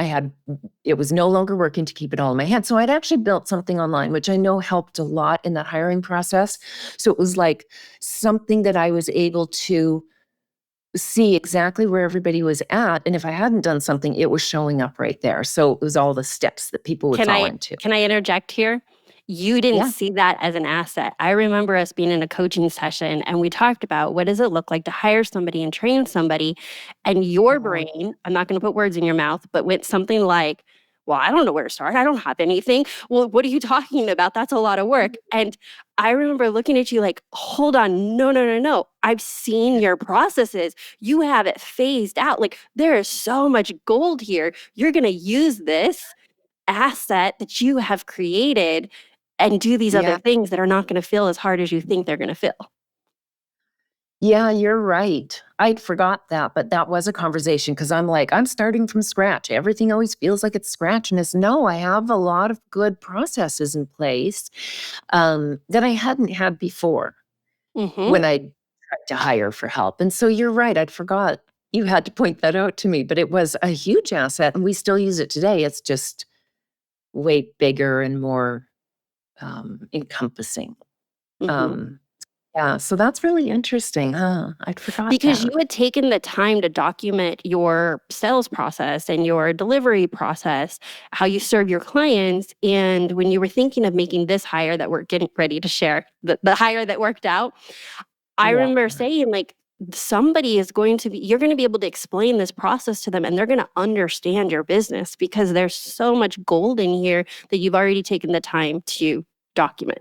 It was no longer working to keep it all in my head. So I'd actually built something online, which I know helped a lot in that hiring process. So it was like something that I was able to see exactly where everybody was at. And if I hadn't done something, it was showing up right there. So it was all the steps that people would Can fall I into. can I interject here? You didn't Yeah. see that as an asset. I remember us being in a coaching session and we talked about what does it look like to hire somebody and train somebody, and your Oh, brain, I'm not going to put words in your mouth, but went something like, well, I don't know where to start. I don't have anything. Well, what are you talking about? That's a lot of work. And I remember looking at you like, hold on, no, no, no, no. I've seen your processes. You have it phased out. Like, there is so much gold here. You're going to use this asset that you have created and do these other yeah. things that are not going to feel as hard as you think they're going to feel. Yeah, you're right. I'd forgot that, but that was a conversation because I'm like, I'm starting from scratch. Everything always feels like it's scratchiness. No, I have a lot of good processes in place that I hadn't had before Mm-hmm. when I tried to hire for help. And so you're right. I'd forgot you had to point that out to me, but it was a huge asset and we still use it today. It's just way bigger and more encompassing. Mm-hmm. Um, yeah, so that's really interesting, huh? I'd forgot Because you that. had taken the time to document your sales process and your delivery process, how you serve your clients. And when you were thinking of making this hire that we're getting ready to share, the hire that worked out, I Yeah. remember saying, like, somebody is going to be, you're going to be able to explain this process to them and they're going to understand your business because there's so much gold in here that you've already taken the time to document.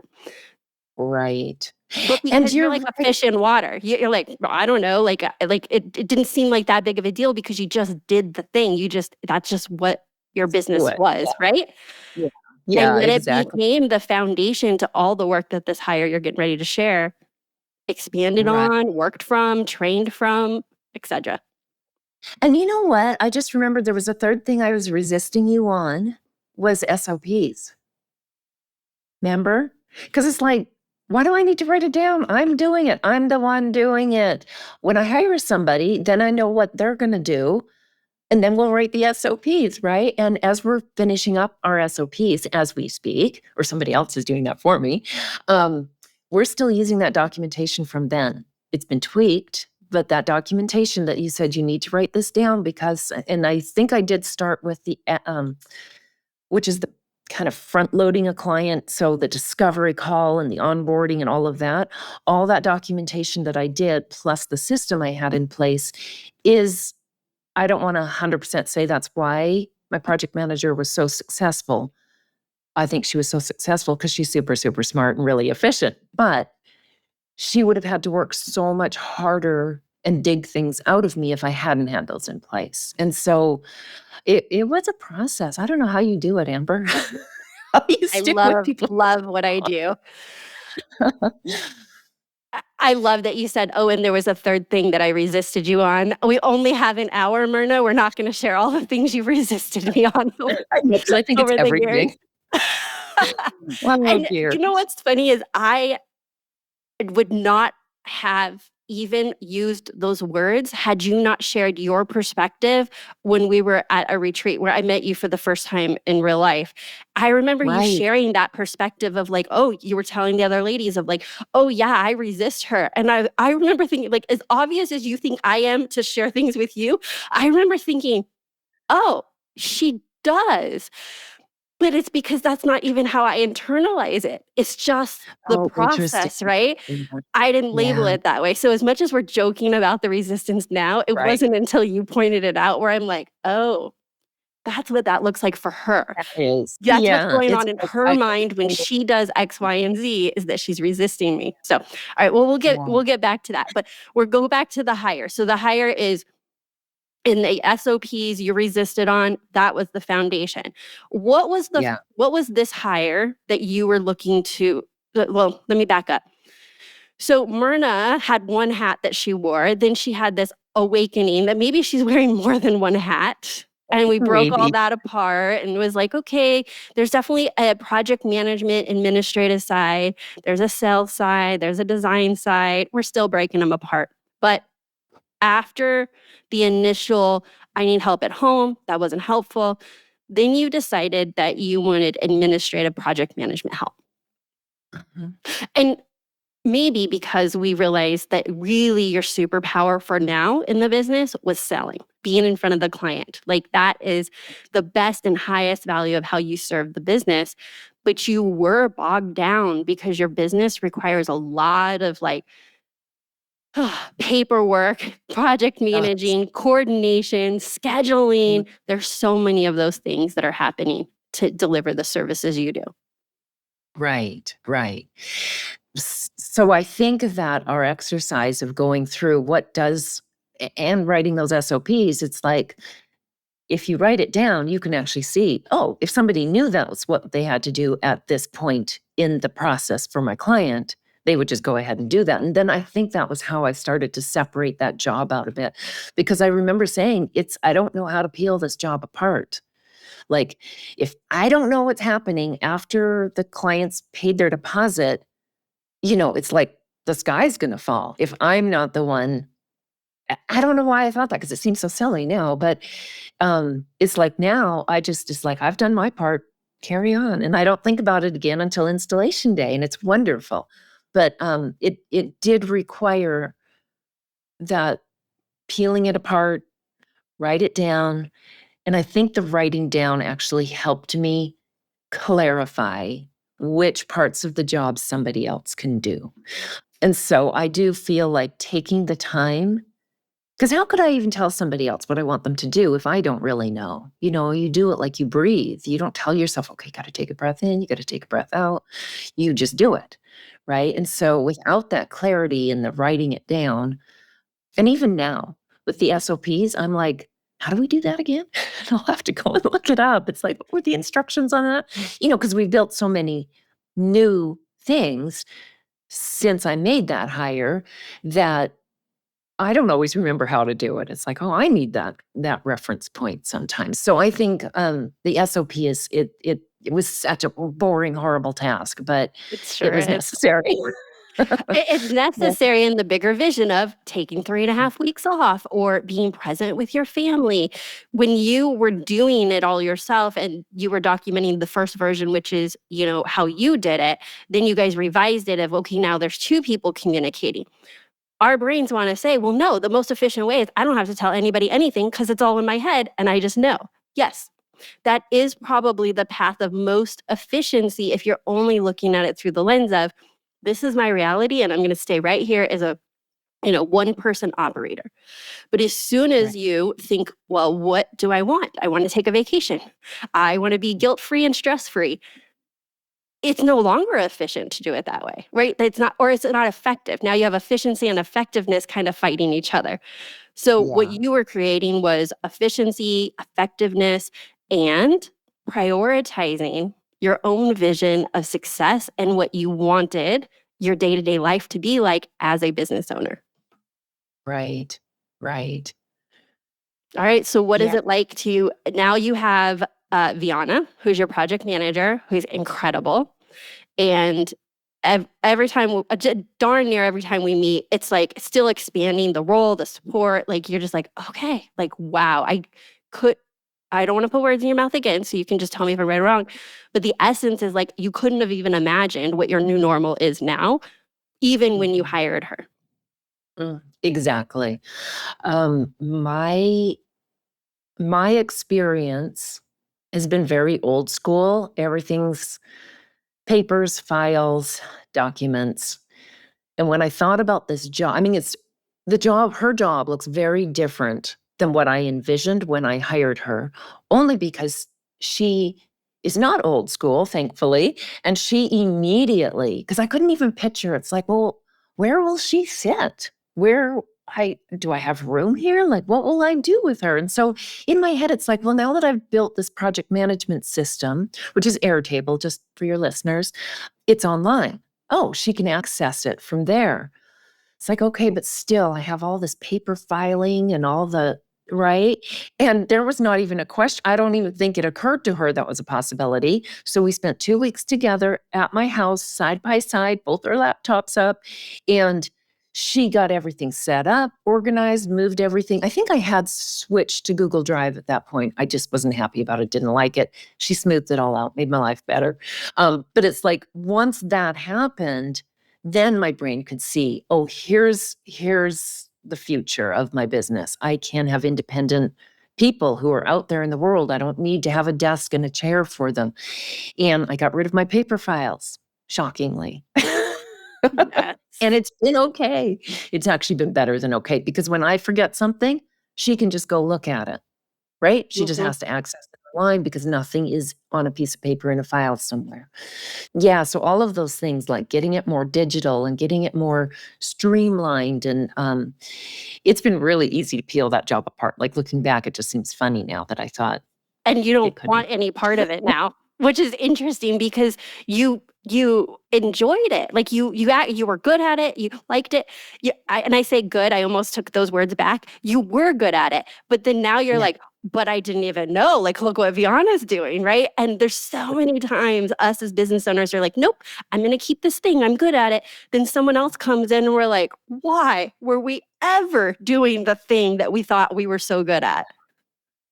Right. But And because you're you're like a right. fish in water, you're like, "Well, I don't know, like it didn't seem like that big of a deal because you just did the thing. That's just what your business What? was, right? Yeah. Yeah, And then it exactly. became the foundation to all the work that this hire you're getting ready to share expanded Right. on, worked from, trained from, etc. And you know what? I just remembered there was a third thing I was resisting you on was SOPs. Remember? Because it's like, why do I need to write it down? I'm doing it. I'm the one doing it. When I hire somebody, then I know what they're going to do. And then we'll write the SOPs, right? And as we're finishing up our SOPs as we speak, or somebody else is doing that for me, we're still using that documentation from then. It's been tweaked, but that documentation that you said you need to write this down because, and I think I did start with the, which is the kind of front loading a client. So the discovery call and the onboarding and all that documentation that I did, plus the system I had in place is, I don't want to 100% say that's why my project manager was so successful. I think she was so successful because she's super, super smart and really efficient. But she would have had to work so much harder and dig things out of me if I hadn't had those in place. And so it was a process. I don't know how you do it, Amber. How you I stick with people. love what I do. I love that you said, oh, and there was a third thing that I resisted you on. We only have an hour, Myrna. We're not going to share all the things you resisted me on I think it's over the years. everything. Oh, And dear. you know what's funny is I would not have even used those words had you not shared your perspective when we were at a retreat where I met you for the first time in real life. I remember you Right. sharing that perspective of like, oh, you were telling the other ladies of like, oh yeah, I resist her. And I remember thinking like, as obvious as you think I am to share things with you, I remember thinking, oh, she does. But it's because that's not even how I internalize it. It's just the Oh, interesting. process, right? I didn't label Yeah. it that way. So as much as we're joking about the resistance now, it Right. wasn't until you pointed it out where I'm like, oh, that's what that looks like for her. That is. That's what's Yeah. going It's on in like her mind when she does X, Y, and Z is that she's resisting me. So, all right, well, we'll get back to that. But we'll go back to the hire. So the hire is in the SOPs you resisted on, that was the foundation. What was this hire that you were looking to, well, let me back up. So Myrna had one hat that she wore. Then she had this awakening that maybe she's wearing more than one hat. And we broke all maybe. that apart and was like, okay, there's definitely a project management administrative side. There's a sales side. There's a design side. We're still breaking them apart. But after the initial, I need help at home, that wasn't helpful, then you decided that you wanted administrative project management help. Mhm. And maybe because we realized that really your superpower for now in the business was selling, being in front of the client. Like that is the best and highest value of how you serve the business. But you were bogged down because your business requires a lot of like paperwork, project Yes. managing, coordination, scheduling. There's so many of those things that are happening to deliver the services you do. Right. Right. So I think that our exercise of going through and writing those SOPs, it's like, if you write it down, you can actually see, oh, if somebody knew that was what they had to do at this point in the process for my client, they would just go ahead and do that. And then I think that was how I started to separate that job out of it. Because I remember saying, I don't know how to peel this job apart. Like, if I don't know what's happening after the clients paid their deposit, it's like the sky's going to fall if I'm not the one. I don't know why I thought that because it seems so silly now, but it's like now it's like I've done my part, carry on. And I don't think about it again until installation day. And it's wonderful. But it did require that peeling it apart, write it down. And I think the writing down actually helped me clarify which parts of the job somebody else can do. And so I do feel like taking the time, because how could I even tell somebody else what I want them to do if I don't really know? You do it like you breathe. You don't tell yourself, okay, you got to take a breath in, you got to take a breath out. You just do it. Right. And so without that clarity and the writing it down, and even now with the SOPs, I'm like, how do we do that again? And I'll have to go and look it up. It's like, what were the instructions on that? Because we've built so many new things since I made that hire that I don't always remember how to do it. It's like, oh, I need that reference point sometimes. So I think the SOP is it was such a boring, horrible task, but It it sure was is. necessary. It's Yeah. necessary in the bigger vision of taking 3.5 weeks off or being present with your family. When you were doing it all yourself and you were documenting the first version, which is, how you did it, then you guys revised it of, okay, now there's two people communicating. Our brains want to say, well, no, the most efficient way is I don't have to tell anybody anything because it's all in my head and I just know. Yes, that is probably the path of most efficiency if you're only looking at it through the lens of this is my reality and I'm going to stay right here as a one person operator. But as soon Right. as you think, well, what do I want? I want to take a vacation. I want to be guilt free and stress free. It's no longer efficient to do it that way, right? It's not effective. Now you have efficiency and effectiveness kind of fighting each other. So what Yeah. you were creating was efficiency, effectiveness, and prioritizing your own vision of success and what you wanted your day-to-day life to be like as a business owner. Right. Right. All right. So what is Yeah. it like to now you have Viana, who's your project manager, who's incredible. And every time, darn near every time we meet, it's like still expanding the role, the support. Like you're just like, okay, like, wow, I don't want to put words in your mouth again. So you can just tell me if I'm right or wrong. But the essence is like, you couldn't have even imagined what your new normal is now, even when you Mhm. hired her. Exactly. My experience has been very old school. Everything's papers, files, documents. And when I thought about this job, I mean, her job looks very different than what I envisioned when I hired her, only because she is not old school, thankfully. And she immediately, because I couldn't even picture, it's like, well, where will she sit? Do I have room here? Like, what will I do with her? And so in my head, it's like, well, now that I've built this project management system, which is Airtable, just for your listeners, it's online. Oh, she can access it from there. It's like, okay, but still, I have all this paper filing and right? And there was not even a question. I don't even think it occurred to her that was a possibility. So we spent 2 weeks together at my house, side by side, both our laptops up, and she got everything set up, organized, moved everything. I think I had switched to Google Drive at that point. I just wasn't happy about it, didn't like it. She smoothed it all out, made my life better. But it's like once that happened, then my brain could see, oh, here's the future of my business. I can have independent people who are out there in the world. I don't need to have a desk and a chair for them. And I got rid of my paper files, shockingly. Yes. And it's been okay. It's actually been better than okay, because when I forget something, she can just go look at it, right? She just Mhm. has to access it online because nothing is on a piece of paper in a file somewhere. Yeah, so all of those things, like getting it more digital and getting it more streamlined, and it's been really easy to peel that job apart. Like looking back, it just seems funny now that I thought And you don't it could be. want any part of it now, which is interesting because you enjoyed it. Like you were good at it. You liked it. And I say good, I almost took those words back. You were good at it. But then now you're Yeah, like, but I didn't even know. Like, look what Viana's doing, right? And there's so many times us as business owners are like, nope, I'm going to keep this thing. I'm good at it. Then someone else comes in and we're like, why were we ever doing the thing that we thought we were so good at?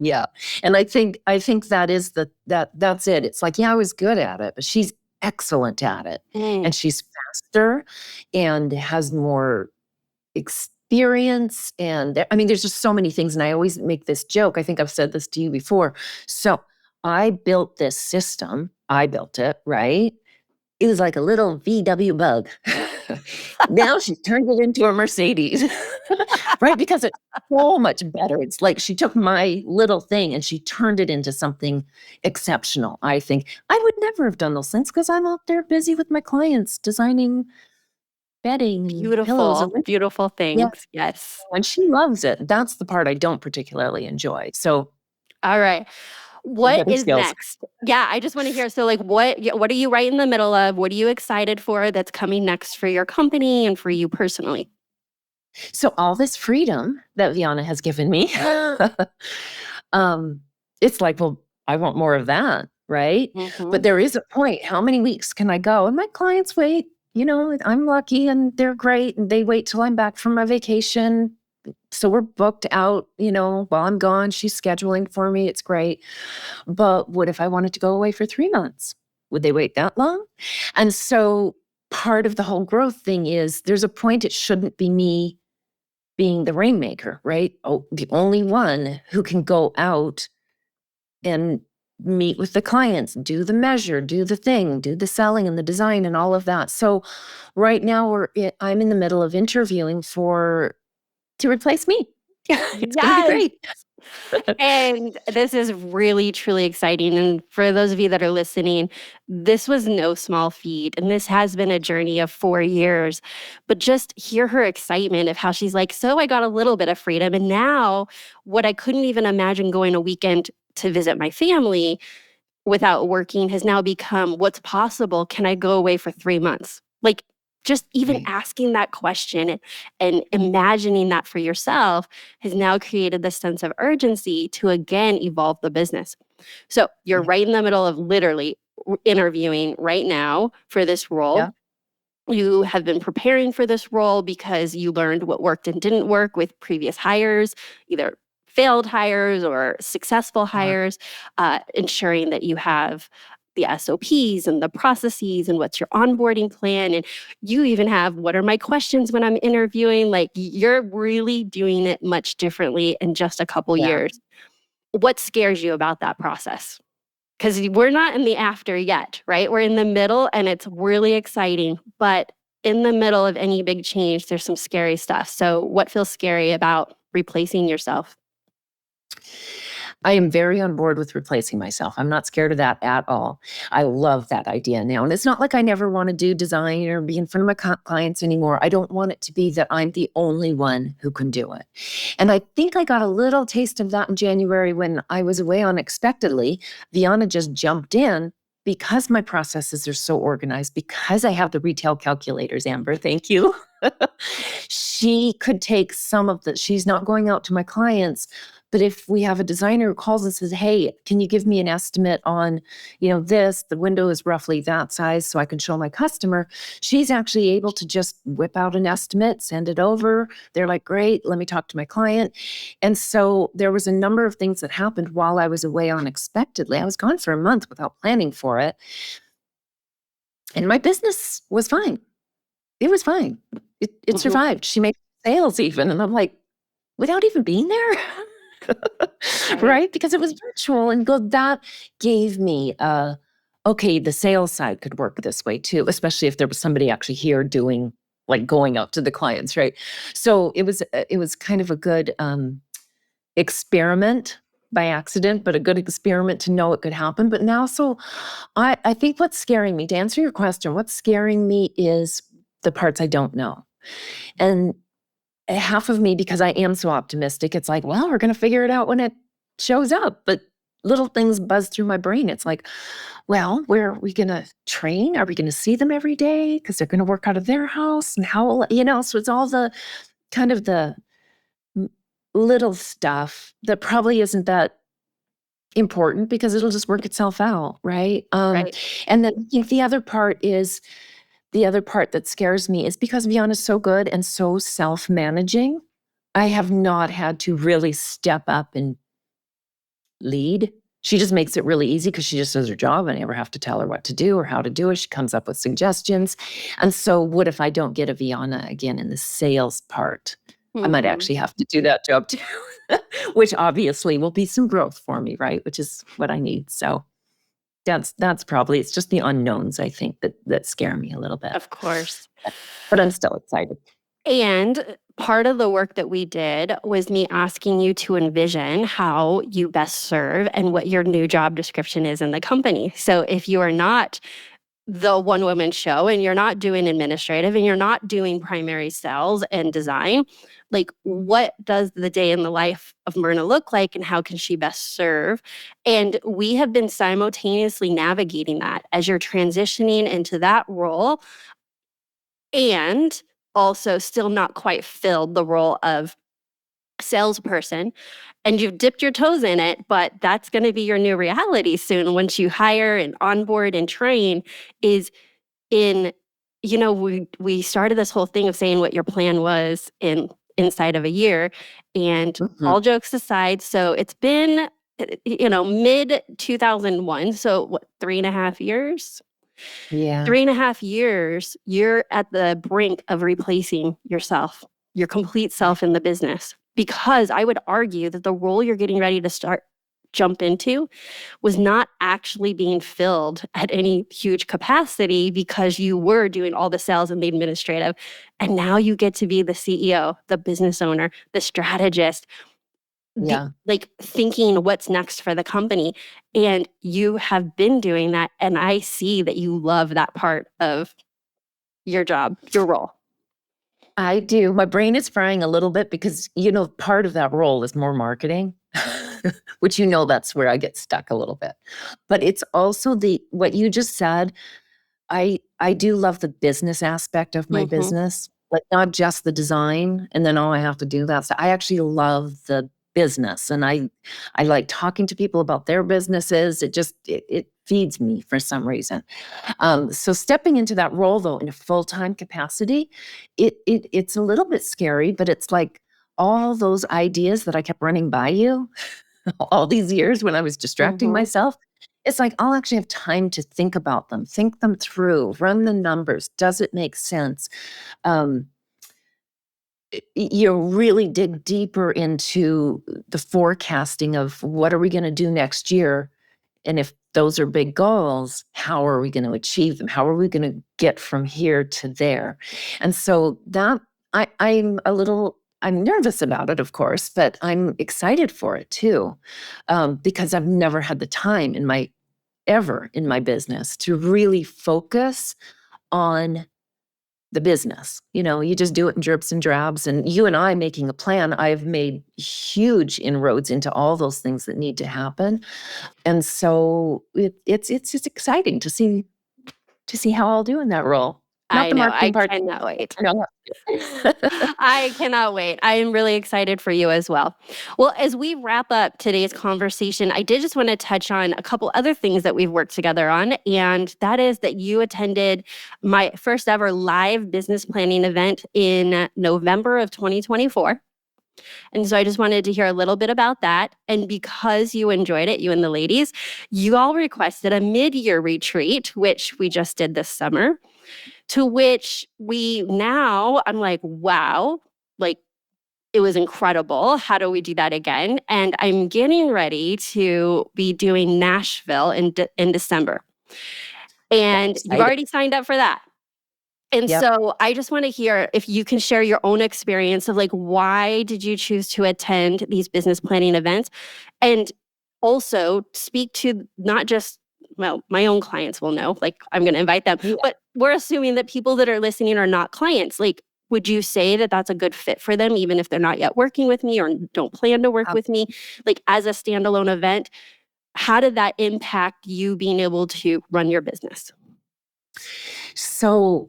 yeah. And I think that is that's it. It's like, yeah, I was good at it, but she's excellent at it. Mm. And she's faster and has more experience. And I mean, there's just so many things. And I always make this joke. I think I've said this to you before. So I built this system. I built it, right? It was like a little VW bug. Now she's turned it into a Mercedes, right? Because it's so much better. It's like she took my little thing and she turned it into something exceptional. I think I would never have done those things because I'm out there busy with my clients designing bedding, pillows, Beautiful, beautiful yeah, things. Yes. and she loves it. That's the part I don't particularly enjoy. So All right. we're What getting is skills. next? Yeah, I just want to hear. So, like, what are you right in the middle of? What are you excited for that's coming next for your company and for you personally? So all this freedom that Viana has given me, um, it's like, well, I want more of that, right? But Mm-hmm. there is a point. How many weeks can I go? And my clients wait. I'm lucky and they're great, and they wait till I'm back from my vacation. So we're booked out, while I'm gone. She's scheduling for me. It's great. But what if I wanted to go away for 3 months? Would they wait that long? And so part of the whole growth thing is there's a point it shouldn't be me being the rainmaker, right? Oh, the only one who can go out and meet with the clients, do the measure, do the thing, do the selling and the design and all of that. So right now I'm in the middle of interviewing to replace me. It's going to be Yes. great. And this is really, truly exciting. And for those of you that are listening, this was no small feat. And this has been a journey of 4 years. But just hear her excitement of how she's like, so I got a little bit of freedom. And now, what I couldn't even imagine going a weekend to visit my family without working has now become what's possible. Can I go away for 3 months? Like, just even Right. asking that question and imagining that for yourself has now created this sense of urgency to again evolve the business. So you're Yeah. right in the middle of literally interviewing right now for this role. Yeah. You have been preparing for this role because you learned what worked and didn't work with previous hires, either failed hires or successful Yeah. hires, ensuring that you have the SOPs and the processes and what's your onboarding plan. And you even have what are my questions when I'm interviewing? Like you're really doing it much differently in just a couple Yeah. years. What scares you about that process? Because we're not in the after yet, right? We're in the middle and it's really exciting. But in the middle of any big change, there's some scary stuff. So, what feels scary about replacing yourself? I am very on board with replacing myself. I'm not scared of that at all. I love that idea now. And it's not like I never want to do design or be in front of my clients anymore. I don't want it to be that I'm the only one who can do it. And I think I got a little taste of that in January when I was away unexpectedly. Viana just jumped in because my processes are so organized, because I have the retail calculators, Amber, thank you. She could take she's not going out to my clients, but if we have a designer who calls and says, hey, can you give me an estimate on, the window is roughly that size so I can show my customer, she's actually able to just whip out an estimate, send it over. They're like, great, let me talk to my client. And so there was a number of things that happened while I was away unexpectedly. I was gone for a month without planning for it. And my business was fine. It was fine. It Mhm. survived. She made sales even. And I'm like, without even being there? Right. Right? Because it was virtual and that gave me okay, the sales side could work this way too, especially if there was somebody actually here doing like going out to the clients, right? So it was kind of a good experiment by accident, but a good experiment to know it could happen. But now, so I think what's scaring me, to answer your question, what's scaring me is the parts I don't know. And half of me, because I am so optimistic, it's like, well, we're going to figure it out when it shows up. But little things buzz through my brain. It's like, well, where are we going to train? Are we going to see them every day? Because they're going to work out of their house. And so it's all the kind of the little stuff that probably isn't that important because it'll just work itself out. Right. Right. And then the other part that scares me is because Viana's so good and so self-managing, I have not had to really step up and lead. She just makes it really easy because she just does her job. I never have to tell her what to do or how to do it. She comes up with suggestions. And so what if I don't get a Viana again in the sales part? I might Mhm. actually have to do that job too, which obviously will be some growth for me, right? Which is what I need. So that's probably, it's just the unknowns, I think, that scare me a little bit. Of course. But I'm still excited. And part of the work that we did was me asking you to envision how you best serve and what your new job description is in the company. So if you are not the one woman show and you're not doing administrative and you're not doing primary sales and design, like what does the day in the life of Myrna look like and how can she best serve? And we have been simultaneously navigating that as you're transitioning into that role and also still not quite filled the role of salesperson, and you've dipped your toes in it, but that's going to be your new reality soon once you hire and onboard and train. Is in, we started this whole thing of saying what your plan was inside of a year, and Mhm. all jokes aside, so it's been mid 2001, so what, 3.5 years, Yeah. 3.5 years, you're at the brink of replacing yourself, your complete self in the business. Because I would argue that the role you're getting ready to jump into was not actually being filled at any huge capacity because you were doing all the sales and the administrative. And now you get to be the CEO, the business owner, the strategist, Yeah. like thinking what's next for the company. And you have been doing that. And I see that you love that part of your job, your role. I do. My brain is frying a little bit because, part of that role is more marketing, which, that's where I get stuck a little bit. But it's also what you just said. I do love the business aspect of my Mm-hmm. business, like not just the design and then all I have to do that. So I actually love the business and I like talking to people about their businesses. It feeds me for some reason. So stepping into that role though in a full-time capacity, it's a little bit scary, but it's like all those ideas that I kept running by you all these years when I was distracting Mm-hmm. myself. It's like I'll actually have time to think about them, think them through, run the numbers. Does it make sense? Um, you really dig deeper into the forecasting of what are we going to do next year? And if those are big goals, how are we going to achieve them? How are we going to get from here to there? And so that I'm nervous about it, of course, but I'm excited for it too, because I've never had the time ever in my business to really focus on the business. You just do it in drips and drabs. And you and I making a plan, I've made huge inroads into all those things that need to happen. And so it's just exciting to see how I'll do in that role. Not I the know. marketing I part. cannot wait. No. I cannot wait. I am really excited for you as well. Well, as we wrap up today's conversation, I did just want to touch on a couple other things that we've worked together on. And that is that you attended my first ever live business planning event in November of 2024. And so I just wanted to hear a little bit about that. And because you enjoyed it, you and the ladies, you all requested a mid-year retreat, which we just did this summer, to which I'm like, wow, like it was incredible. How do we do that again? And I'm getting ready to be doing Nashville in December. And you've Exciting. already signed up for that. And Yep. so I just want to hear if you can share your own experience of like, why did you choose to attend these business planning events? And also speak to not just, well, my own clients will know, like I'm going to invite them, Yeah. but we're assuming that people that are listening are not clients. Like, would you say that that's a good fit for them, even if they're not yet working with me or don't plan to work with me? Like as a standalone event, how did that impact you being able to run your business? So,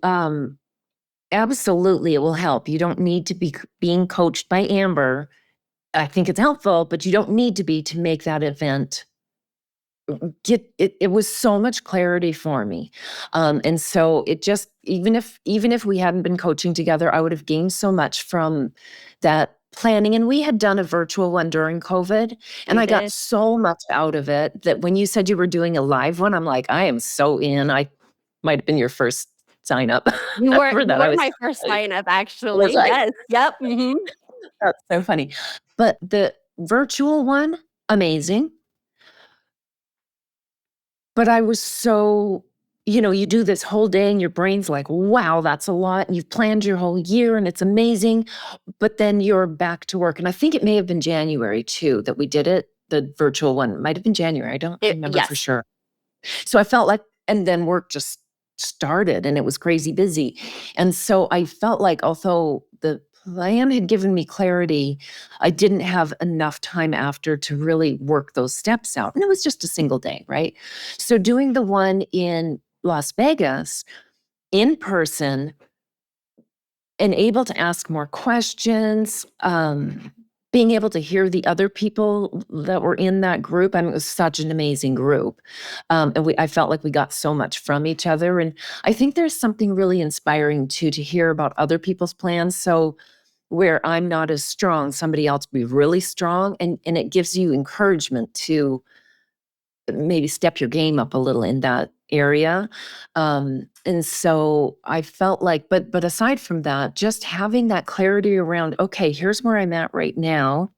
absolutely, it will help. You don't need to be being coached by Amber. I think it's helpful, but you don't need to make that event get it. It was so much clarity for me. And so it just, even if we hadn't been coaching together, I would have gained so much from that planning. And we had done a virtual one during COVID, and We I got did. so much out of it that when you said you were doing a live one, I'm like, I am so in. I might have been your first sign up You were for you that. I were was my first sign-up, was actually. I Yes. Yep. Mhm. That's so funny. But the virtual one, amazing. But I was so, you do this whole day and your brain's like, wow, that's a lot. And you've planned your whole year and it's amazing. But then you're back to work. And I think it may have been January too that we did it. The virtual one might have been January. I don't remember for Yes. sure. So I felt like, and then work just started and it was crazy busy. And so I felt like although the plan had given me clarity, I didn't have enough time after to really work those steps out. And it was just a single day, right? So doing the one in Las Vegas in person and able to ask more questions, being able to hear the other people that were in that group. I mean, it was such an amazing group. And I felt like we got so much from each other. And I think there's something really inspiring too, to hear about other people's plans. So where I'm not as strong, somebody else be really strong. And it gives you encouragement to maybe step your game up a little in that area. And so I felt like, but aside from that, just having that clarity around, okay, here's where I'm at right now.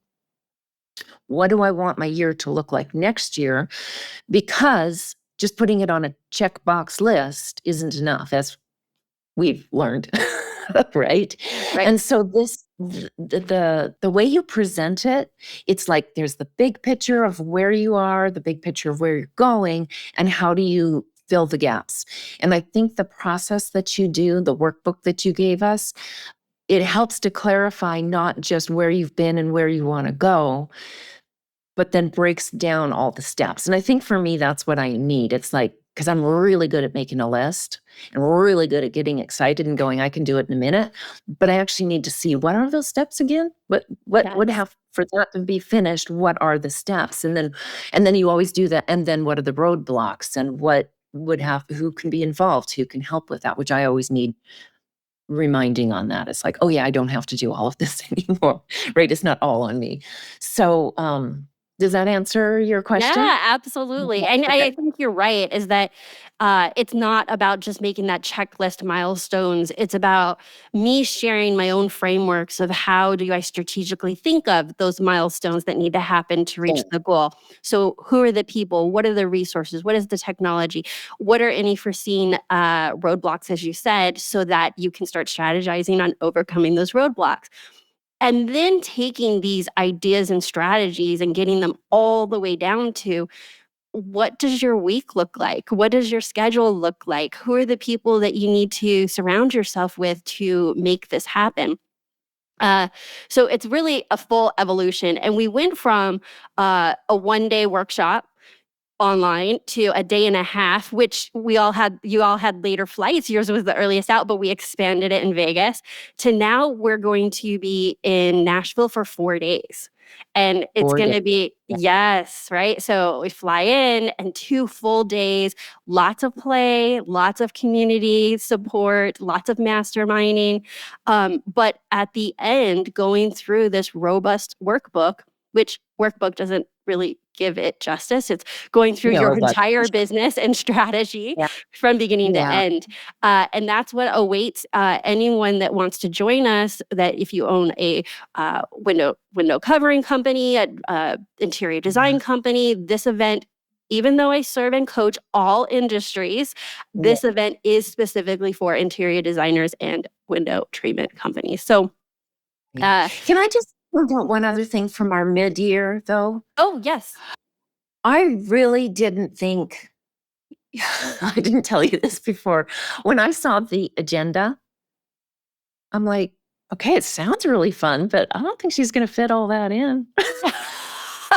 What do I want my year to look like next year? Because just putting it on a checkbox list isn't enough, as we've learned. Right. And so the way you present it, it's like there's the big picture of where you are, the big picture of where you're going, and how do you fill the gaps. And I think the process that you do, the workbook that you gave us, it helps to clarify not just where you've been and where you want to go, but then breaks down all the steps. And I think for me, that's what I need. It's like, because I'm really good at making a list and really good at getting excited and going, I can do it in a minute. But I actually need to see, what are those steps again? What would have for that to be finished? What are the steps? And then you always do that. And then what are the roadblocks, and what would have, who can be involved, who can help with that, which I always need reminding on that. It's like, oh yeah, I don't have to do all of this anymore, right? It's not all on me. So, does that answer your question? Yeah, absolutely. And I think you're right, is that it's not about just making that checklist milestones. It's about me sharing my own frameworks of how do I strategically think of those milestones that need to happen to reach the goal. So who are the people? What are the resources? What is the technology? What are any foreseen roadblocks, as you said, so that you can start strategizing on overcoming those roadblocks? And then taking these ideas and strategies and getting them all the way down to, what does your week look like? What does your schedule look like? Who are the people that you need to surround yourself with to make this happen? So it's really a full evolution. And we went from a one-day workshop online to a day and a half, which you all had later flights. Yours was the earliest out, but we expanded it in Vegas to now we're going to be in Nashville for 4 days. And it's going to be, yes, right? So we fly in and 2 full days, lots of play, lots of community support, lots of masterminding. But at the end, going through this robust workbook, which workbook doesn't really give it justice. It's going through your entire business and strategy from beginning to end. And that's what awaits anyone that wants to join us, that if you own a window covering company, an interior design company, this event, even though I serve and coach all industries, this event is specifically for interior designers and window treatment companies. So can I just point out one other thing from our mid-year, though? Oh, yes. I really didn't think, I didn't tell you this before. When I saw the agenda, I'm like, okay, it sounds really fun, but I don't think she's going to fit all that in. No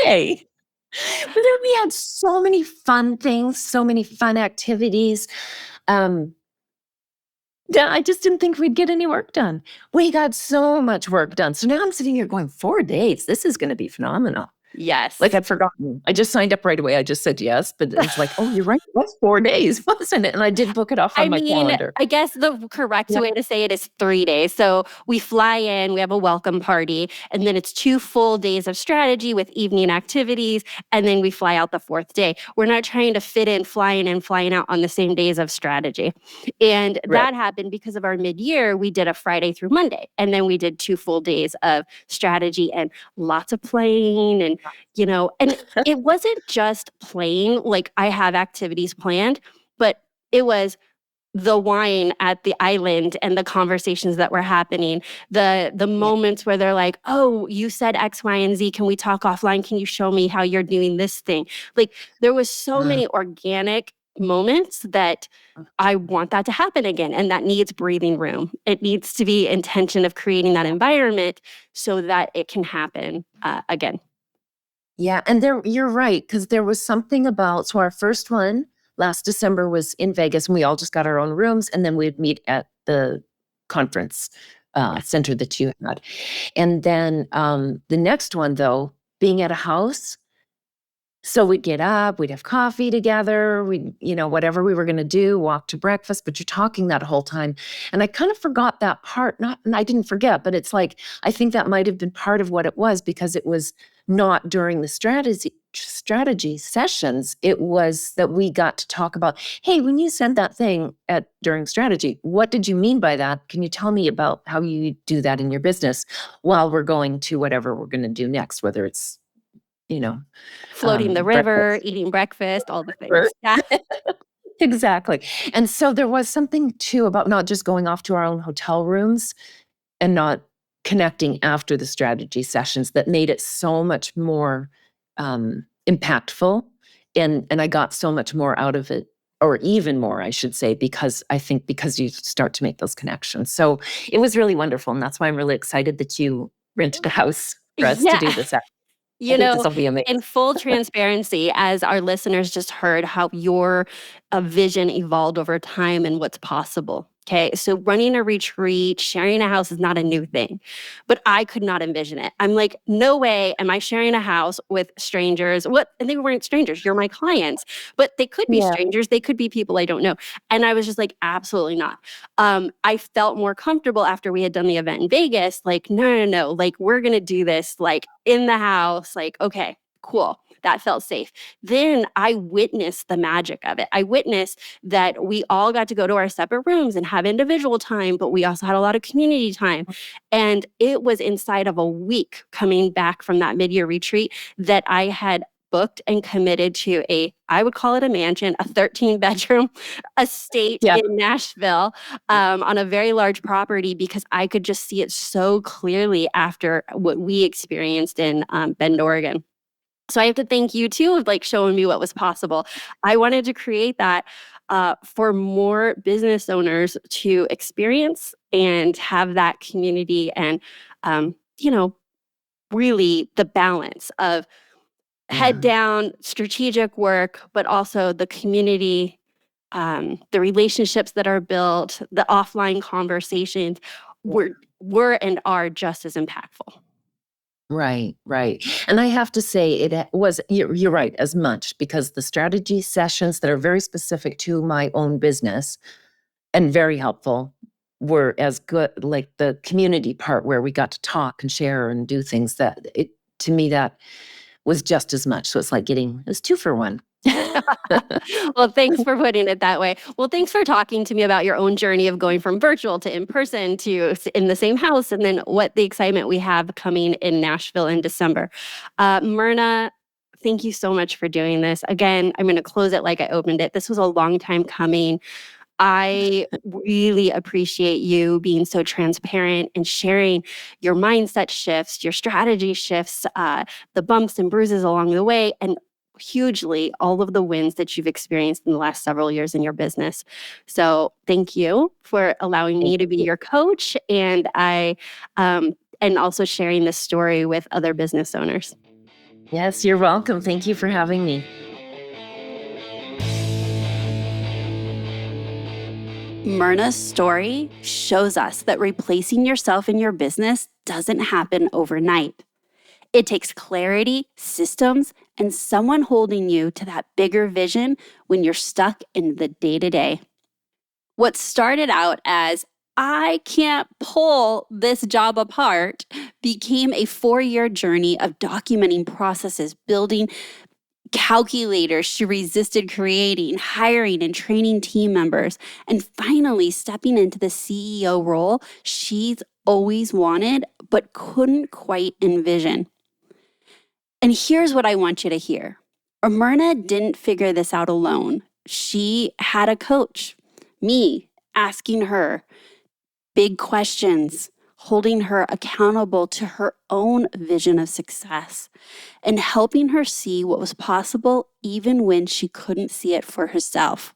way. But then we had so many fun things, so many fun activities. Yeah, I just didn't think we'd get any work done. We got so much work done. So now I'm sitting here going, 4 days. This is going to be phenomenal. Yes. Like I'd forgotten. I just signed up right away. I just said yes, but it's like, oh, you're right. It was 4 days, wasn't it? And I did book it off on my calendar. I guess the correct way to say it is 3 days. So we fly in, we have a welcome party, and then it's 2 full days of strategy with evening activities, and then we fly out the 4th day. We're not trying to fit in flying out on the same days of strategy. And that happened because of our mid-year. We did a Friday through Monday, and then we did 2 full days of strategy and lots of playing and and it wasn't just playing, like I have activities planned, but it was the wine at the island and the conversations that were happening, the moments where they're like, oh, you said X, Y, and Z. Can we talk offline? Can you show me how you're doing this thing? Like there was so many organic moments that I want that to happen again. And that needs breathing room. It needs to be intention of creating that environment so that it can happen again. Yeah, and you're right, because there was something about, so our first one last December was in Vegas, and we all just got our own rooms, and then we'd meet at the conference center that you had. And then the next one, though, being at a house, so we'd get up, we'd have coffee together, whatever we were going to do, walk to breakfast, but you're talking that whole time. And I kind of forgot that part. And I didn't forget, but it's like, I think that might have been part of what it was, because it was not during the strategy sessions. It was that we got to talk about, hey, when you said that thing during strategy, what did you mean by that? Can you tell me about how you do that in your business while we're going to whatever we're going to do next, whether it's, floating the river, eating breakfast, all the things. Yeah. Exactly. And so there was something too about not just going off to our own hotel rooms and not connecting after the strategy sessions that made it so much more impactful. And I got so much more out of it, or even more, I should say, because you start to make those connections. So it was really wonderful. And that's why I'm really excited that you rented a house for us to do this. I think this will be amazing. In full transparency, as our listeners just heard how your vision evolved over time and what's possible. Okay, so running a retreat, sharing a house is not a new thing, but I could not envision it. I'm like, no way am I sharing a house with strangers. What? And they weren't strangers. You're my clients, but they could be strangers. They could be people I don't know. And I was just like, absolutely not. I felt more comfortable after we had done the event in Vegas. Like, no. Like, we're going to do this like in the house. Like, okay, cool. That felt safe. Then I witnessed the magic of it. I witnessed that we all got to go to our separate rooms and have individual time, but we also had a lot of community time. And it was inside of a week coming back from that mid-year retreat that I had booked and committed to I would call it a mansion, a 13-bedroom estate in Nashville on a very large property, because I could just see it so clearly after what we experienced in Bend, Oregon. So I have to thank you too of like showing me what was possible. I wanted to create that for more business owners to experience and have that community and, really the balance of head down strategic work, but also the community, the relationships that are built, the offline conversations were and are just as impactful. Right. And I have to say, it was, you're right, as much, because the strategy sessions that are very specific to my own business and very helpful were as good, like the community part where we got to talk and share and do things, to me, that was just as much. So it was 2 for 1. Well, thanks for putting it that way. Well, thanks for talking to me about your own journey of going from virtual to in person to in the same house, and then what the excitement we have coming in Nashville in December. Myrna, thank you so much for doing this. Again, I'm going to close it like I opened it. This was a long time coming. I really appreciate you being so transparent and sharing your mindset shifts, your strategy shifts, the bumps and bruises along the way, and hugely all of the wins that you've experienced in the last several years in your business. So thank you for allowing me to be your coach, and and also sharing this story with other business owners. Yes, you're welcome. Thank you for having me. Myrna's story shows us that replacing yourself in your business doesn't happen overnight. It takes clarity, systems, and someone holding you to that bigger vision when you're stuck in the day-to-day. What started out as, I can't pull this job apart, became a 4-year journey of documenting processes, building calculators she resisted creating, hiring and training team members, and finally stepping into the CEO role she's always wanted but couldn't quite envision. And here's what I want you to hear. Myrna didn't figure this out alone. She had a coach, me, asking her big questions, holding her accountable to her own vision of success and helping her see what was possible even when she couldn't see it for herself.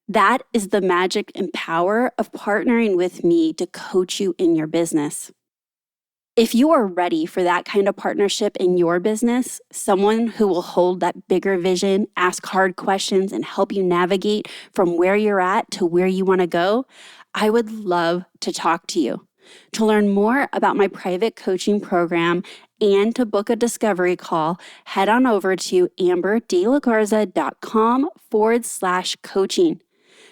That is the magic and power of partnering with me to coach you in your business. If you are ready for that kind of partnership in your business, someone who will hold that bigger vision, ask hard questions, and help you navigate from where you're at to where you want to go, I would love to talk to you. To learn more about my private coaching program and to book a discovery call, head on over to amberdelagarza.com/coaching.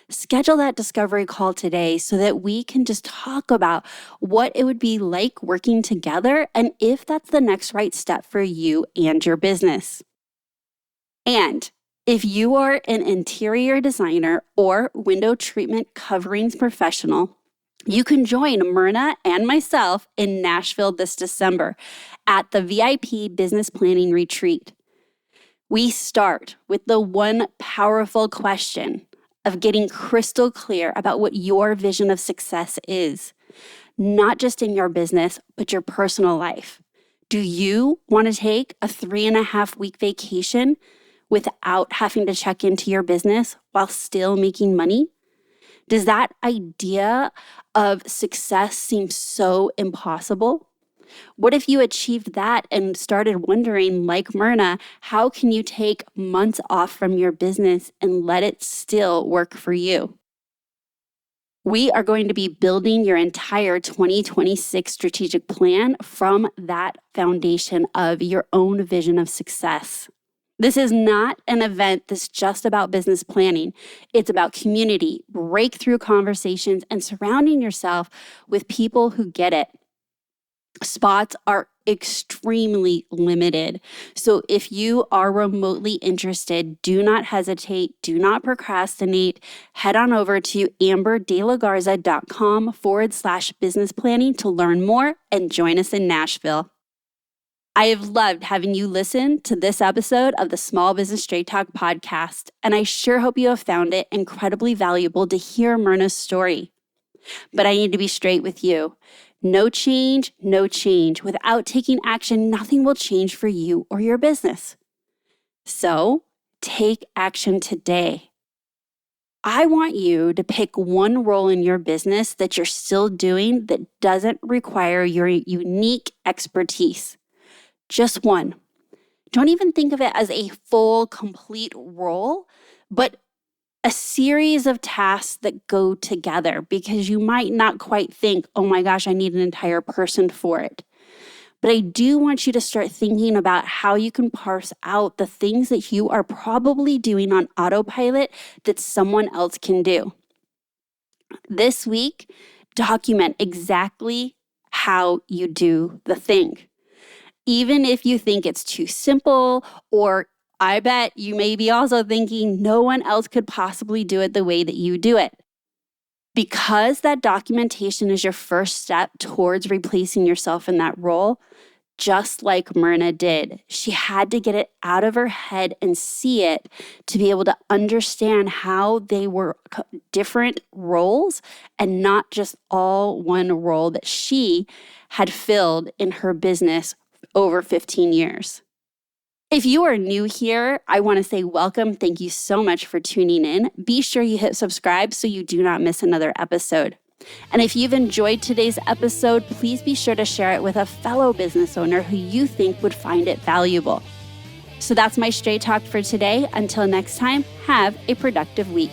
Schedule that discovery call today so that we can just talk about what it would be like working together and if that's the next right step for you and your business. And if you are an interior designer or window treatment coverings professional, you can join Myrna and myself in Nashville this December at the VIP Business Planning Retreat. We start with the one powerful question of getting crystal clear about what your vision of success is, not just in your business, but your personal life. Do you want to take a 3.5-week vacation without having to check into your business while still making money? Does that idea of success seem so impossible? What if you achieved that and started wondering, like Myrna, how can you take months off from your business and let it still work for you? We are going to be building your entire 2026 strategic plan from that foundation of your own vision of success. This is not an event that's just about business planning. It's about community, breakthrough conversations, and surrounding yourself with people who get it. Spots are extremely limited. So if you are remotely interested, do not hesitate, do not procrastinate. Head on over to amberdelagarza.com/business planning to learn more and join us in Nashville. I have loved having you listen to this episode of the Small Business Straight Talk podcast, and I sure hope you have found it incredibly valuable to hear Myrna's story. But I need to be straight with you. No change, no change. Without taking action, nothing will change for you or your business. So take action today. I want you to pick one role in your business that you're still doing that doesn't require your unique expertise. Just one. Don't even think of it as a full, complete role, but a series of tasks that go together, because you might not quite think, oh my gosh, I need an entire person for it. But I do want you to start thinking about how you can parse out the things that you are probably doing on autopilot that someone else can do. This week, document exactly how you do the thing. Even if you think it's too simple, or I bet you may be also thinking no one else could possibly do it the way that you do it. Because that documentation is your first step towards replacing yourself in that role, just like Myrna did. She had to get it out of her head and see it to be able to understand how they were different roles and not just all one role that she had filled in her business over 15 years. If you are new here, I want to say welcome. Thank you so much for tuning in. Be sure you hit subscribe so you do not miss another episode. And if you've enjoyed today's episode, please be sure to share it with a fellow business owner who you think would find it valuable. So that's my Straight Talk for today. Until next time, have a productive week.